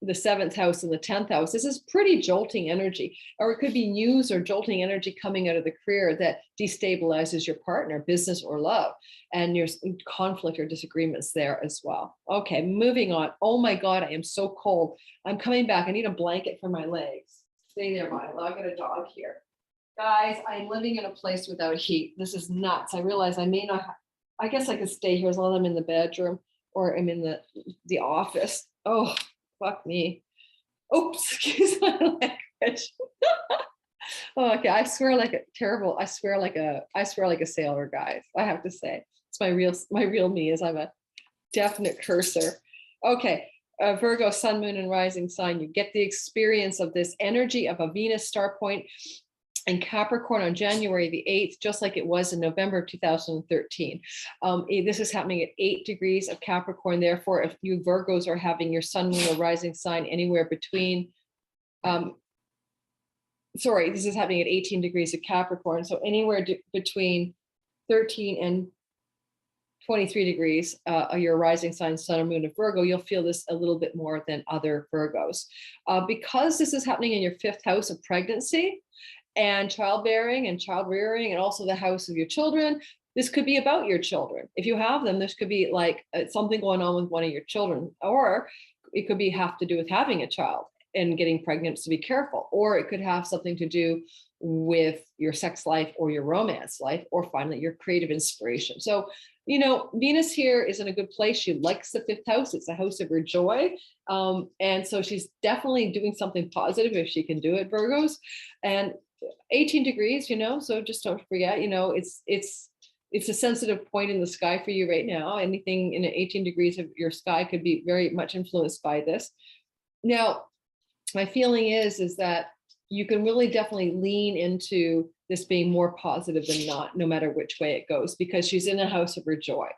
the 7th house and the 10th house. This is pretty jolting energy, or it could be news or jolting energy coming out of the career that destabilizes your partner, business or love, and there's conflict or disagreements there as well. Okay, moving on. Oh my God, I am so cold. I'm coming back. I need a blanket for my legs. Stay there, Milo. I've got a dog here. Guys, I'm living in a place without heat. This is nuts. I realize I may not, I guess I could stay here as long as I'm in the bedroom or I'm in the office. Oh, fuck me. Oops, excuse my language. Oh, okay. I swear like a sailor, guys. I have to say, it's my real me is I'm a definite cursor. Okay. Virgo, sun, moon, and rising sign. You get the experience of this energy of a Venus star point and Capricorn on January the 8th, just like it was in November of 2013. This is happening at 8 degrees of Capricorn. Therefore, if you Virgos are having your sun, moon, or rising sign anywhere between, this is happening at 18 degrees of Capricorn. So anywhere between 13 and 23 degrees, your rising sign, sun or moon of Virgo, you'll feel this a little bit more than other Virgos. Because this is happening in your 5th house of pregnancy, and childbearing and child rearing, and also the house of your children. This could be about your children. If you have them, this could be like something going on with one of your children, or it could have to do with having a child and getting pregnant, so be careful. Or it could have something to do with your sex life or your romance life, or finally your creative inspiration. So, Venus here is in a good place. She likes the 5th house. It's a house of her joy. And so she's definitely doing something positive if she can do it, Virgos. And 18 degrees, so just don't forget, it's a sensitive point in the sky for you right now. Anything in 18 degrees of your sky could be very much influenced by this. Now, my feeling is that you can really definitely lean into this being more positive than not, no matter which way it goes, because she's in a house of her joy.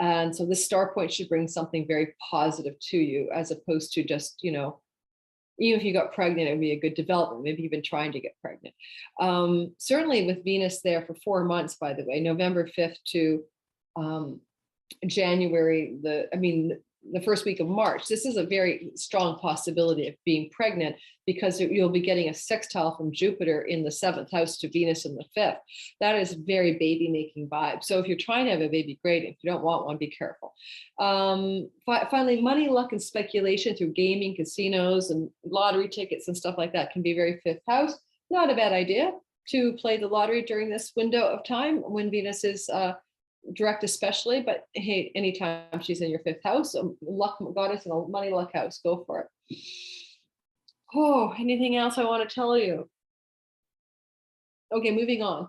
And so this star point should bring something very positive to you, as opposed to just, even if you got pregnant, it would be a good development. Maybe you've been trying to get pregnant. Certainly with Venus there for 4 months, by the way, November 5th to January, the first week of March, this is a very strong possibility of being pregnant, because you'll be getting a sextile from Jupiter in the 7th house to Venus in the 5th. That is very baby making vibe. So if you're trying to have a baby, great. If you don't want one, be careful. Finally, money, luck, and speculation through gaming, casinos, and lottery tickets and stuff like that can be very 5th house. Not a bad idea to play the lottery during this window of time when Venus is direct, especially, but hey, anytime she's in your 5th house, luck goddess and a money luck house, go for it. Oh, anything else I want to tell you? Okay, moving on.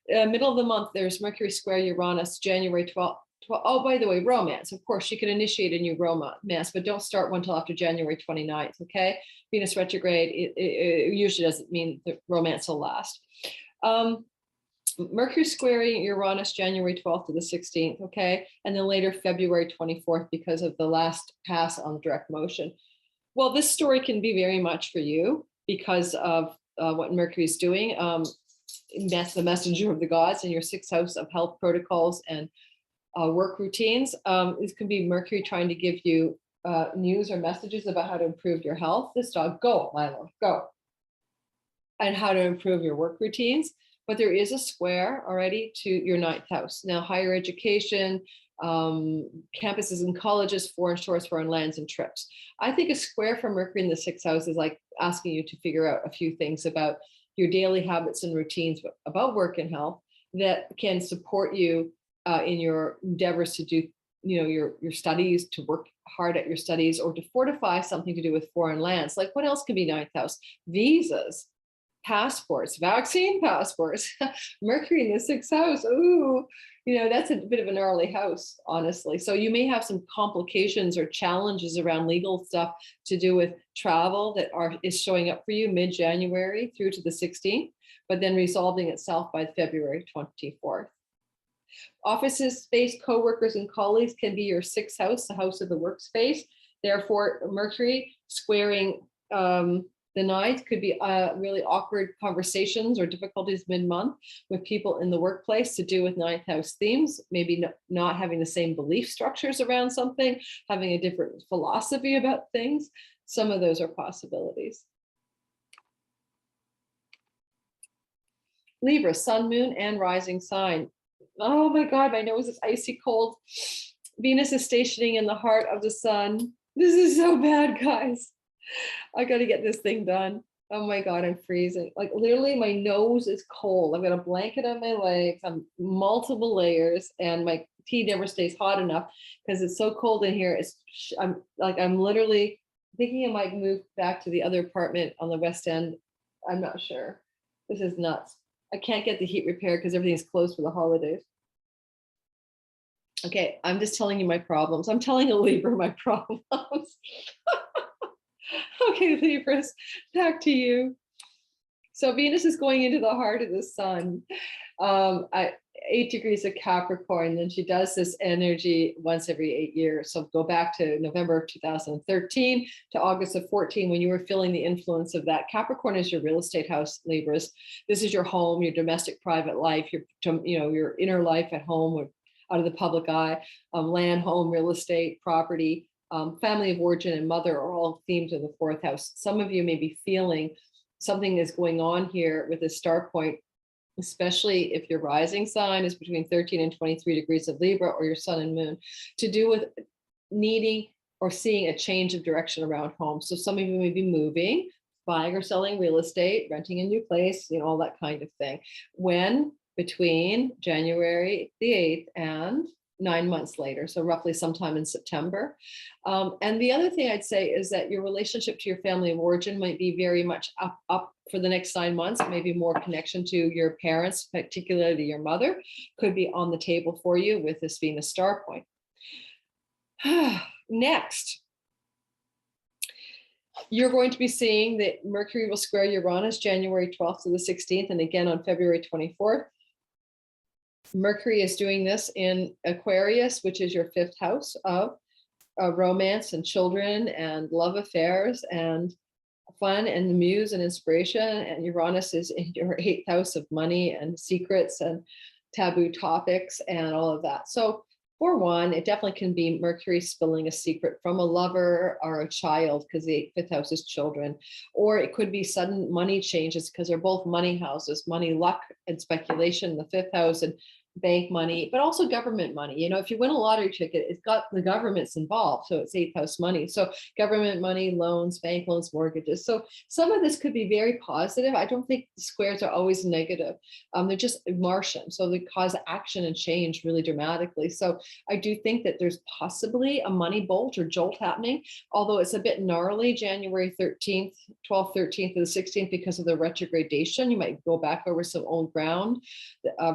Middle of the month, there's Mercury square Uranus, January 12th. Oh, by the way, romance. Of course, you can initiate a new romance, but don't start one until after January 29th, okay? Venus retrograde, it usually doesn't mean the romance will last. Mercury squaring Uranus, January 12th to the 16th, okay? And then later, February 24th, because of the last pass on direct motion. Well, this story can be very much for you because of what Mercury is doing. the messenger of the gods in your sixth house of health protocols and work routines. This could be Mercury trying to give you news or messages about how to improve your health. This dog, go, Milo, go. And how to improve your work routines. But there is a square already to your ninth house. Now, higher education, campuses and colleges, foreign shores, foreign lands, and trips. I think a square for Mercury in the sixth house is like asking you to figure out a few things about your daily habits and routines about work and health that can support you in your endeavors to do, your studies, to work hard at your studies, or to fortify something to do with foreign lands. Like what else can be ninth house? Visas, passports, vaccine passports, Mercury in the sixth house. Ooh, that's a bit of a gnarly house, honestly. So you may have some complications or challenges around legal stuff to do with travel that is showing up for you mid-January through to the 16th, but then resolving itself by February 24th. Offices, space, co-workers, and colleagues can be your sixth house, the house of the workspace. Therefore, Mercury squaring the ninth could be really awkward conversations or difficulties mid-month with people in the workplace to do with ninth house themes, maybe not having the same belief structures around something, having a different philosophy about things. Some of those are possibilities. Libra, sun, moon, and rising sign. Oh my God, my nose is icy cold. Venus is stationing in the heart of the sun. This is so bad, guys. I got to get this thing done. Oh my God, I'm freezing. Like literally my nose is cold. I've got a blanket on my legs. I'm multiple layers and my tea never stays hot enough because it's so cold in here. I'm literally thinking I might move back to the other apartment on the West End. I'm not sure. This is nuts. I can't get the heat repaired because everything's closed for the holidays. Okay, I'm just telling you my problems. I'm telling a Libra my problems. Okay, Libras, back to you. So Venus is going into the heart of the sun at 8 degrees of Capricorn. Then she does this energy once every 8 years. So go back to November of 2013 to August of 14 when you were feeling the influence of that. Capricorn is your real estate house, Libras. This is your home, your domestic private life, your inner life at home or out of the public eye, land, home, real estate, property. Family of origin and mother are all themes of the fourth house. Some of you may be feeling something is going on here with a star point, especially if your rising sign is between 13 and 23 degrees of Libra or your sun and moon, to do with needing or seeing a change of direction around home. So some of you may be moving, buying or selling real estate, renting a new place, all that kind of thing. When between January the 8th and 9 months later, so roughly sometime in September. And the other thing I'd say is that your relationship to your family of origin might be very much up for the next 9 months. Maybe more connection to your parents, particularly your mother, could be on the table for you with this Venus star point. Next, you're going to be seeing that Mercury will square Uranus January 12th to the 16th, and again on February 24th. Mercury is doing this in Aquarius, which is your fifth house of romance and children and love affairs and fun and the muse and inspiration. And Uranus is in your eighth house of money and secrets and taboo topics and all of that. So for one, it definitely can be Mercury spilling a secret from a lover or a child, because the fifth house is children. Or it could be sudden money changes because they're both money houses, money, luck, and speculation in the fifth house, and bank money, but also government money. If you win a lottery ticket, it's got the government's involved. So it's eighth house money. So government money, loans, bank loans, mortgages. So some of this could be very positive. I don't think the squares are always negative. They're just Martian. So they cause action and change really dramatically. So I do think that there's possibly a money bolt or jolt happening, although it's a bit gnarly, January 13th, 12th, 13th, to the 16th, because of the retrogradation. You might go back over some old ground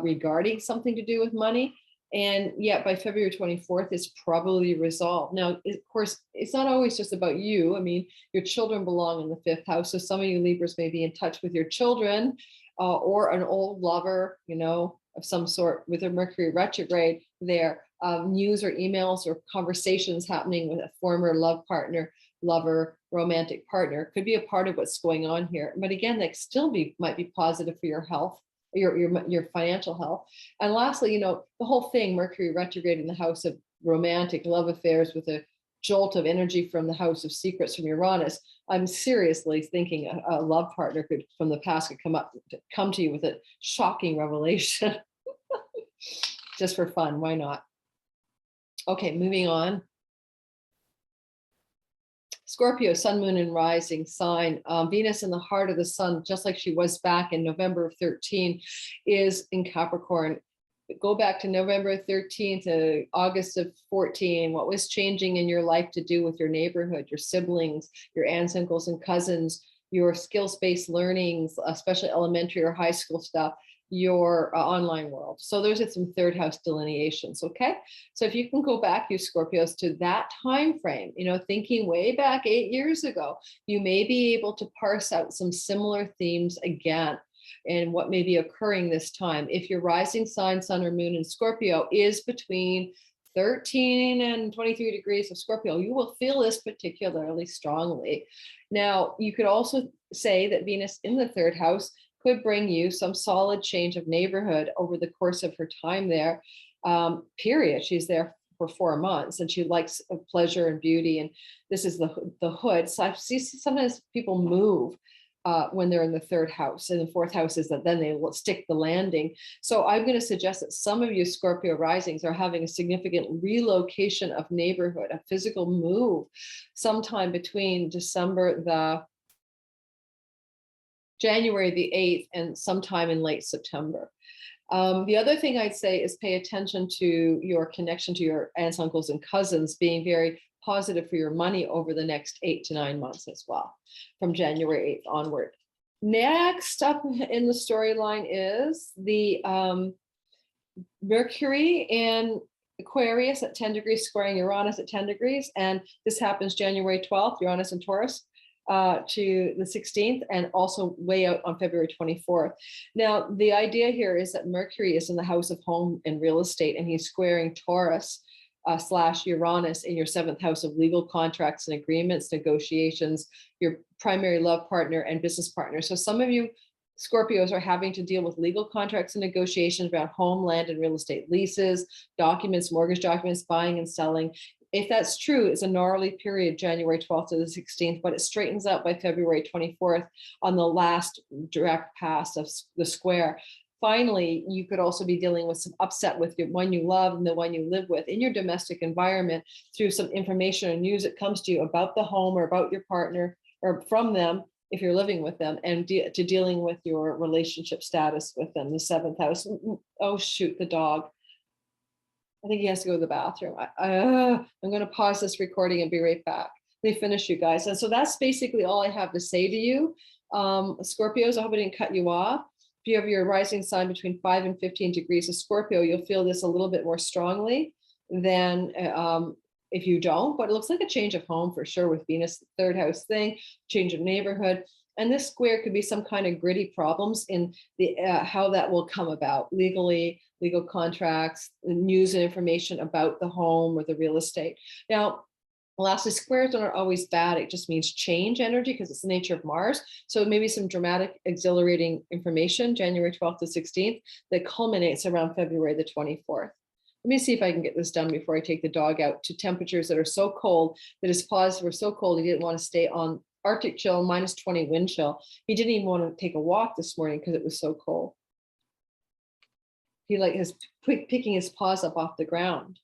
regarding something to do with money. And yet by February 24th, it's probably resolved. Now, of course, it's not always just about you. I mean, your children belong in the fifth house. So some of you Libras may be in touch with your children or an old lover, of some sort with a Mercury retrograde there. News or emails or conversations happening with a former love partner, lover, romantic partner could be a part of what's going on here. But again, that still might be positive for your health your financial health. And lastly, the whole thing, Mercury retrograde in the house of romantic love affairs with a jolt of energy from the house of secrets from Uranus. I'm seriously thinking a love partner from the past could come to you with a shocking revelation. Just for fun, why not? Okay, moving on. Scorpio, sun, moon, and rising sign. Venus in the heart of the sun, just like she was back in November of 13, is in Capricorn. Go back to November 13 to August of 14. What was changing in your life to do with your neighborhood, your siblings, your aunts, uncles, and cousins, your skills-based learnings, especially elementary or high school stuff, your online world. So those are some third house delineations. Okay. So if you can go back, you Scorpios, to that time frame, thinking way back 8 years ago, you may be able to parse out some similar themes again and what may be occurring this time. If your rising sign, sun, or moon in Scorpio is between 13 and 23 degrees of Scorpio, you will feel this particularly strongly. Now, you could also say that Venus in the third house could bring you some solid change of neighborhood over the course of her time there, period. She's there for 4 months and she likes pleasure and beauty. And this is the hood. So I see sometimes people move when they're in the third house, and the fourth house is that then they will stick the landing. So I'm going to suggest that some of you Scorpio risings are having a significant relocation of neighborhood, a physical move sometime between January the 8th and sometime in late September. The other thing I'd say is pay attention to your connection to your aunts, uncles, and cousins being very positive for your money over the next 8 to 9 months as well, from January 8th onward. Next up in the storyline is the Mercury in Aquarius at 10 degrees squaring Uranus at 10 degrees. And this happens January 12th, Uranus and Taurus, to the 16th, and also way out on February 24th. Now, the idea here is that Mercury is in the house of home and real estate, and he's squaring Taurus / Uranus in your 7th house of legal contracts and agreements, negotiations, your primary love partner and business partner. So some of you Scorpios are having to deal with legal contracts and negotiations around home, land, and real estate leases, documents, mortgage documents, buying and selling. If that's true, it's a gnarly period, January 12th to the 16th, but it straightens out by February 24th on the last direct pass of the square. Finally, you could also be dealing with some upset with the one you love and the one you live with in your domestic environment through some information or news that comes to you about the home or about your partner or from them if you're living with them, and to dealing with your relationship status with them, the 7th house. Oh, shoot, the dog. I think he has to go to the bathroom. I'm going to pause this recording and be right back. Let me finish, you guys. And so that's basically all I have to say to you. Scorpios, I hope I didn't cut you off. If you have your rising sign between 5 and 15 degrees of Scorpio, you'll feel this a little bit more strongly than if you don't. But it looks like a change of home for sure with Venus, third house thing, change of neighborhood. And this square could be some kind of gritty problems in the how that will come about legally, legal contracts, news and information about the home or the real estate. Now, lastly, squares aren't always bad. It just means change energy because it's the nature of Mars. So maybe some dramatic, exhilarating information, January 12th to 16th, that culminates around February the 24th. Let me see if I can get this done before I take the dog out to temperatures that are so cold that his paws were so cold he didn't want to stay on Arctic chill, -20 wind chill. He didn't even want to take a walk this morning because it was so cold. He like his picking his paws up off the ground.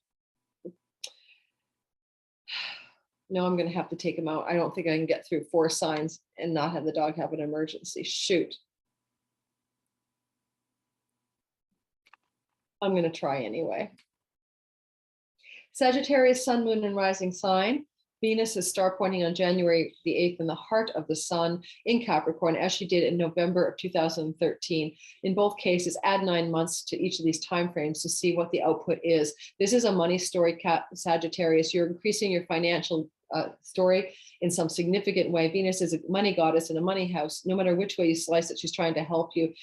No, I'm going to have to take him out. I don't think I can get through 4 signs and not have the dog have an emergency. Shoot. I'm going to try anyway. Sagittarius, sun, moon, and rising sign. Venus is star pointing on January the 8th in the heart of the sun in Capricorn, as she did in November of 2013. In both cases, add 9 months to each of these timeframes to see what the output is. This is a money story, Sagittarius. You're increasing your financial story in some significant way. Venus is a money goddess in a money house. No matter which way you slice it, she's trying to help you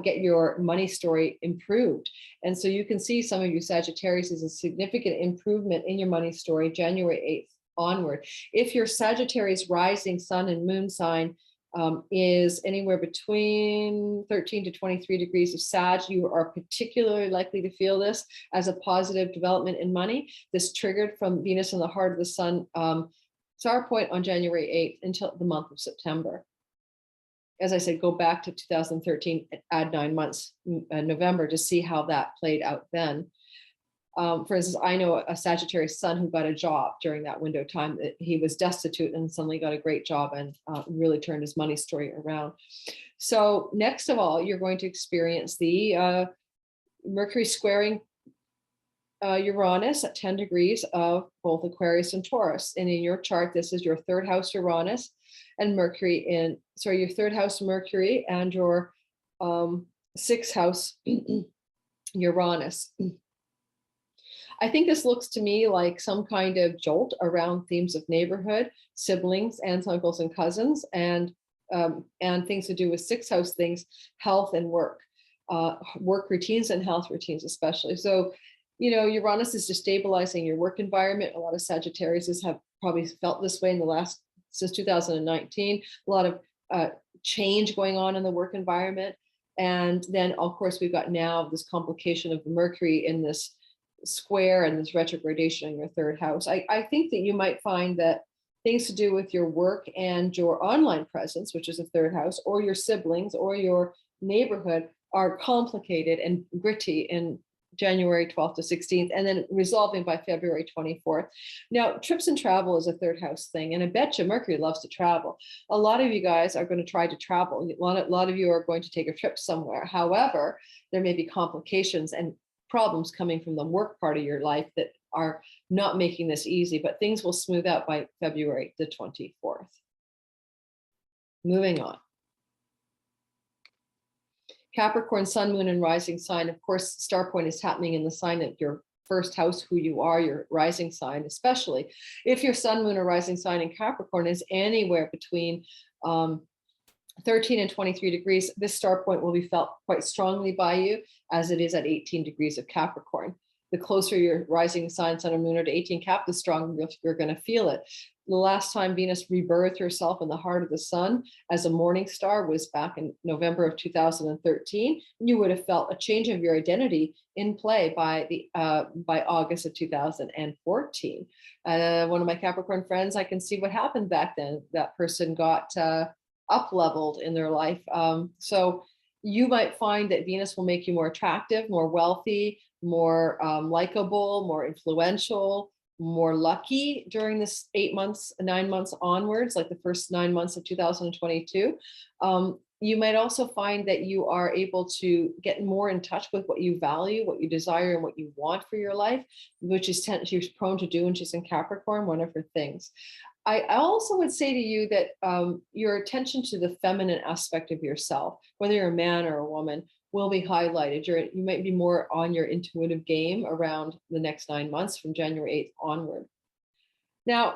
get your money story improved. And so you can see some of you Sagittarius is a significant improvement in your money story, January 8th onward. If your Sagittarius rising sun and moon sign is anywhere between 13 to 23 degrees of Sag. You are particularly likely to feel this as a positive development in money. This triggered from Venus in the heart of the sun, star point on January 8th until the month of September. As I said, go back to 2013, add 9 months, November, to see how that played out then. For instance, I know a Sagittarius son who got a job during that window of time. He was destitute and suddenly got a great job and really turned his money story around. So next of all, you're going to experience the Mercury squaring Uranus at 10 degrees of both Aquarius and Taurus. And in your chart, this is your third house Uranus and Mercury in, sorry, your third house Mercury and your sixth house Uranus. I think this looks to me like some kind of jolt around themes of neighborhood, siblings, aunts, uncles, and cousins, and things to do with sixth house things, health and work routines and health routines especially. So, you know, Uranus is destabilizing your work environment. A lot of Sagittarius have probably felt this way in the last, since 2019, a lot of change going on in the work environment. And then, of course, we've got now this complication of the Mercury in this square and this retrogradation in your third house. I think that you might find that things to do with your work and your online presence, which is the third house, or your siblings or your neighborhood are complicated and gritty in January 12th to 16th, and then resolving by February 24th. Now, trips and travel is a third house thing, and I bet you Mercury loves to travel. A lot of you guys are going to try to travel. A lot of you are going to take a trip somewhere. However, there may be complications and problems coming from the work part of your life that are not making this easy, but things will smooth out by February the 24th. Moving on. Capricorn, sun, moon, and rising sign. Of course, star point is happening in the sign of your first house, who you are, your rising sign, especially if your sun, moon, or rising sign in Capricorn is anywhere between 13 and 23 degrees, this star point will be felt quite strongly by you, as it is at 18 degrees of Capricorn. The closer your rising sign, sun, or moon are to 18 Cap, the stronger you're going to feel it. The last time Venus rebirthed herself in the heart of the sun as a morning star was back in November of 2013. You would have felt a change of your identity in play by August of 2014. One of my Capricorn friends, I can see what happened back then. That person got up-leveled in their life. So you might find that Venus will make you more attractive, more wealthy, more likable, more influential, more lucky during this 9 months onwards, like the first 9 months of 2022. You might also find that you are able to get more in touch with what you value, what you desire, and what you want for your life, which is she's prone to do when she's in Capricorn, one of her things. I also would say to you that your attention to the feminine aspect of yourself, whether you're a man or a woman, will be highlighted. You might be more on your intuitive game around the next 9 months from January 8th onward. Now,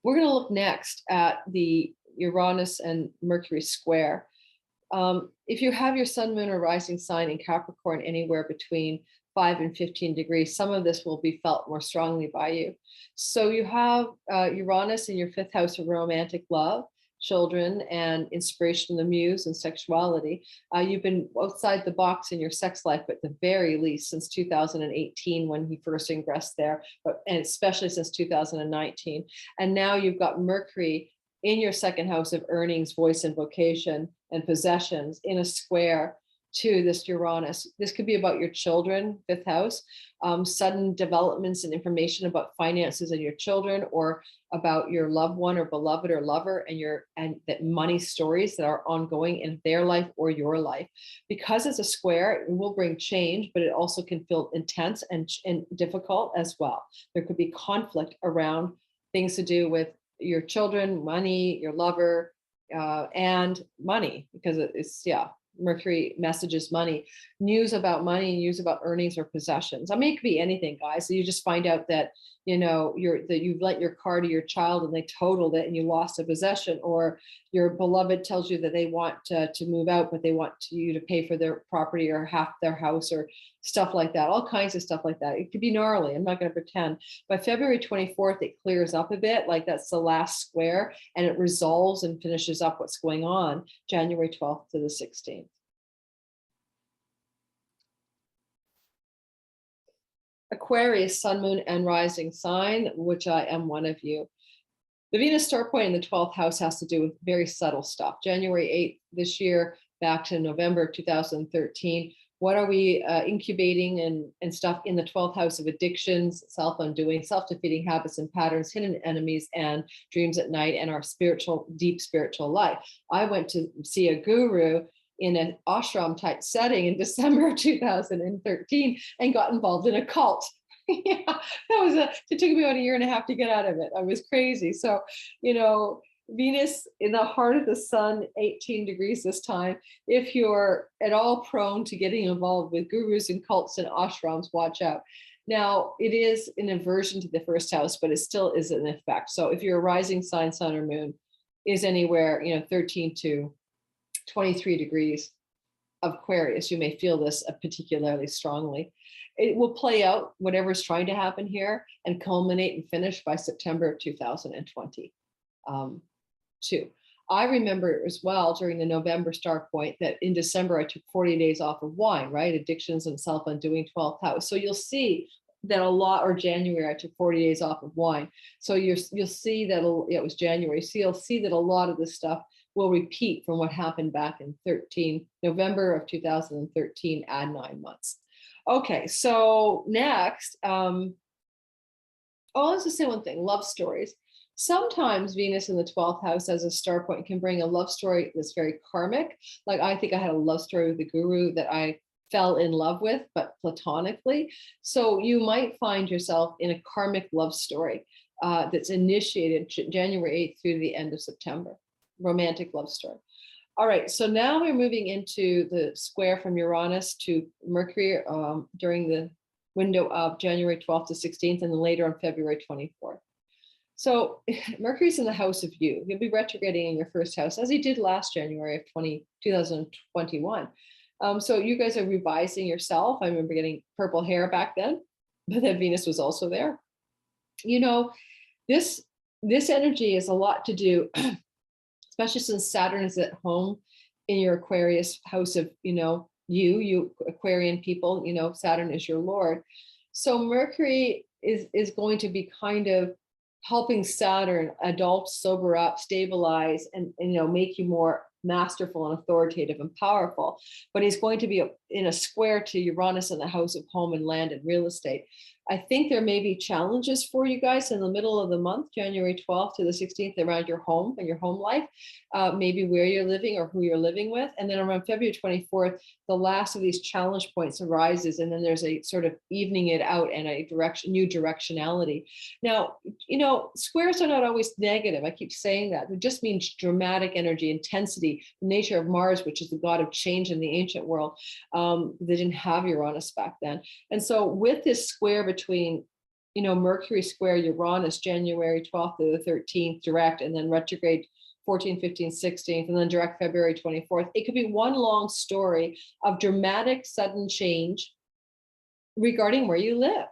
we're going to look next at the Uranus and Mercury square. If you have your sun, moon, or rising sign in Capricorn anywhere between 5 and 15 degrees, some of this will be felt more strongly by you. So you have Uranus in your fifth house of romantic love, children, and inspiration, the muse, and sexuality. You've been outside the box in your sex life, at the very least, since 2018 when he first ingressed there, and especially since 2019. And now you've got Mercury in your second house of earnings, voice, and vocation, and possessions in a square to this Uranus. This could be about your children, fifth house, sudden developments and information about finances and your children, or about your loved one or beloved or lover, and that money stories that are ongoing in their life or your life. Because it's a square, it will bring change, but it also can feel intense and difficult as well. There could be conflict around things to do with your children, money, your lover, and money, because it's, Mercury messages money. news about money, news about earnings or possessions. I mean, it could be anything, guys. So you just find out that, you know, that you've lent your car to your child and they totaled it and you lost a possession, or your beloved tells you that they want to move out, but they want you to pay for their property or half their house or stuff like that. All kinds of stuff like that. It could be gnarly. I'm not going to pretend. By February 24th, it clears up a bit. Like that's the last square, and it resolves and finishes up what's going on January 12th to the 16th. Aquarius, sun, moon, and rising sign, which I am one of you. The Venus star point in the 12th house has to do with very subtle stuff. January 8th this year, back to November 2013. What are we incubating and stuff in the 12th house of addictions, self-undoing, self-defeating habits and patterns, hidden enemies, and dreams at night, and our spiritual, deep spiritual life. I went to see a guru in an ashram type setting in December 2013 and got involved in a cult. Yeah, it took me about 1.5 years to get out of it. I was crazy. So, you know, Venus in the heart of the sun, 18 degrees this time. If you're at all prone to getting involved with gurus and cults and ashrams, watch out. Now, it is an aversion to the first house, but it still is an effect. So if your rising sign, sun or moon is anywhere, you know, 13 to 23 degrees of Aquarius, you may feel this particularly strongly. It will play out, whatever's trying to happen here, and culminate and finish by September of 2022. I remember as well during the November star point that in December I took 40 days off of wine, right? Addictions and self-undoing, 12th house. So you'll see that a lot, or January, I took 40 days off of wine. So you'll see that it was January. So you'll see that a lot of this stuff will repeat from what happened back in November of 2013, add 9 months. Okay, so next, let's just say one thing, love stories. Sometimes Venus in the 12th house as a star point can bring a love story that's very karmic. Like I think I had a love story with the guru that I fell in love with, but platonically. So you might find yourself in a karmic love story that's initiated January 8th through the end of September. Romantic love story. All right, so now we're moving into the square from Uranus to Mercury during the window of January 12th to 16th, and then later on February 24th. So Mercury's in the house of you. He'll be retrograding in your first house, as he did last January of 2021. So you guys are revising yourself. I remember getting purple hair back then, but then Venus was also there. You know, this energy is a lot to do especially since Saturn is at home in your Aquarius house of, you know, you Aquarian people, you know, Saturn is your Lord. So Mercury is going to be kind of helping Saturn adult, sober up, stabilize, and you know, make you more masterful and authoritative and powerful. But he's going to be in a square to Uranus in the house of home and land and real estate. I think there may be challenges for you guys in the middle of the month, January 12th to the 16th, around your home and your home life, maybe where you're living or who you're living with. And then around February 24th, the last of these challenge points arises, and then there's a sort of evening it out and a new directionality. Now, you know, squares are not always negative. I keep saying that. It just means dramatic energy, intensity, the nature of Mars, which is the god of change in the ancient world. They didn't have Uranus back then. And so with this square between, you know, Mercury square Uranus, January 12th to the 13th direct, and then retrograde 14th, 15th, 16th, and then direct February 24th. It could be one long story of dramatic, sudden change regarding where you live,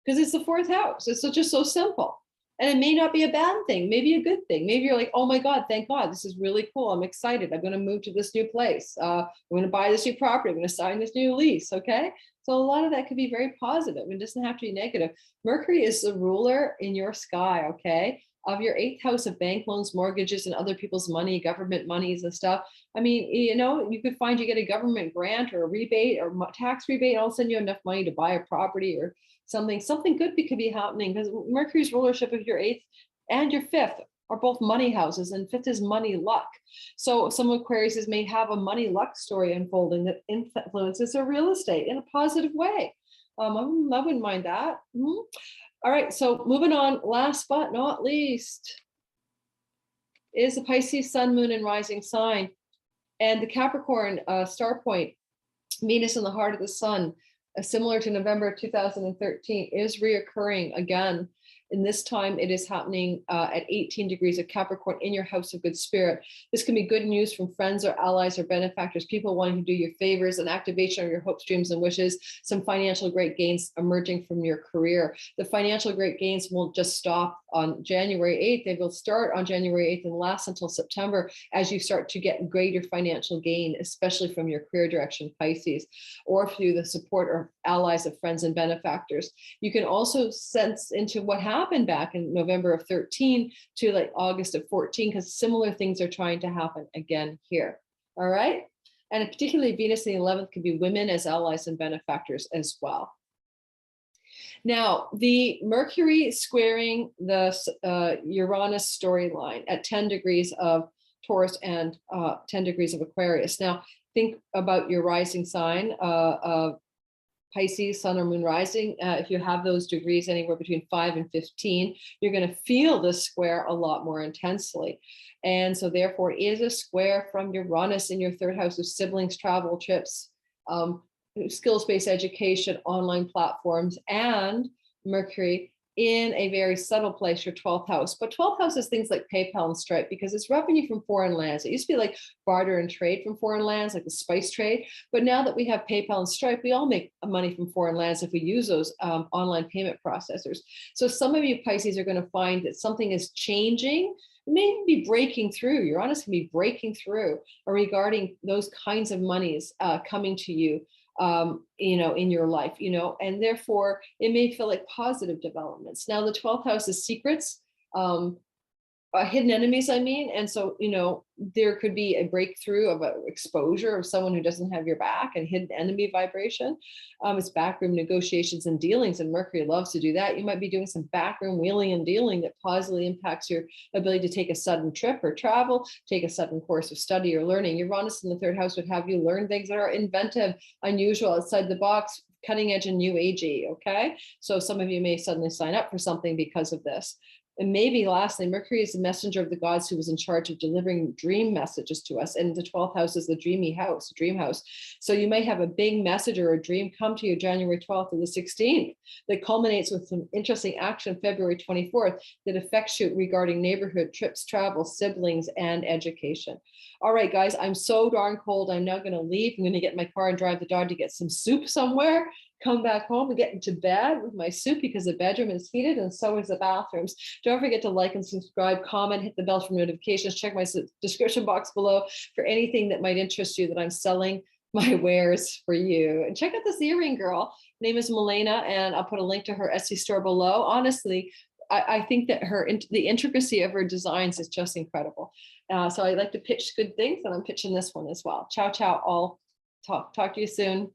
because it's the fourth house. It's just so simple. And it may not be a bad thing, maybe a good thing. Maybe you're like, oh my God, thank God, this is really cool. I'm excited. I'm going to move to this new place. I'm going to buy this new property. I'm going to sign this new lease. Okay. So a lot of that could be very positive. It doesn't have to be negative. Mercury is the ruler in your sky. Okay. Of your 8th house of bank loans, mortgages, and other people's money, government monies and stuff. I mean, you know, you could find you get a government grant or a rebate or tax rebate, and all of a sudden you have enough money to buy a property or something good could be happening, because Mercury's rulership of your 8th and your 5th are both money houses, and 5th is money luck. So some Aquariuses may have a money luck story unfolding that influences their real estate in a positive way. I wouldn't mind that. All right, so moving on, last but not least, is the Pisces sun, moon, and rising sign. And the Capricorn star point Venus in the heart of the sun, similar to November 2013, is reoccurring again. And this time it is happening at 18 degrees of Capricorn in your house of good spirit. This can be good news from friends or allies or benefactors, people wanting to do your favors, an activation of your hopes, dreams, and wishes, some financial great gains emerging from your career. The financial great gains won't just stop on January 8th. They will start on January 8th and last until September as you start to get greater financial gain, especially from your career direction, Pisces, or through the support or allies of friends and benefactors. You can also sense into what happened back in November of 13 to like August of 14, because similar things are trying to happen again here. All right. And particularly Venus in the 11th could be women as allies and benefactors as well. Now, the Mercury squaring the Uranus storyline at 10 degrees of Taurus and 10 degrees of Aquarius. Now, think about your rising sign of Pisces, sun or moon rising. If you have those degrees anywhere between 5 and 15, you're going to feel this square a lot more intensely. And so therefore it is a square from Uranus in your third house of siblings, travel, trips, skills-based education, online platforms, and Mercury in a very subtle place, your 12th house. But 12th house is things like PayPal and Stripe, because it's revenue from foreign lands. It used to be like barter and trade from foreign lands, like the spice trade. But now that we have PayPal and Stripe, we all make money from foreign lands if we use those online payment processors. So some of you Pisces are going to find that something is changing, maybe breaking through. Uranus can be breaking through regarding those kinds of monies coming to you. In your life, and therefore it may feel like positive developments. Now, the 12th house is secrets, hidden enemies, and so, there could be a breakthrough of an exposure of someone who doesn't have your back, and hidden enemy vibration. It's backroom negotiations and dealings, and Mercury loves to do that. You might be doing some backroom wheeling and dealing that positively impacts your ability to take a sudden trip or travel, take a sudden course of study or learning. Uranus in the third house would have you learn things that are inventive, unusual, outside the box, cutting edge and new agey. Okay. So some of you may suddenly sign up for something because of this. And maybe lastly, Mercury is the messenger of the gods who was in charge of delivering dream messages to us. And the 12th house is the dreamy house, dream house. So you may have a big message or a dream come to you January 12th or the 16th that culminates with some interesting action February 24th that affects you regarding neighborhood, trips, travel, siblings, and education. All right, guys, I'm so darn cold. I'm now going to leave. I'm going to get in my car and drive the dog to get some soup somewhere, come back home and get into bed with my soup because the bedroom is heated and so is the bathrooms. Don't forget to like and subscribe, comment, hit the bell for notifications, check my description box below for anything that might interest you that I'm selling my wares for you. And check out this earring girl. Her name is Milena, and I'll put a link to her Etsy store below. Honestly, I think that the intricacy of her designs is just incredible. So I like to pitch good things, and I'm pitching this one as well. Ciao, ciao, all. Talk to you soon.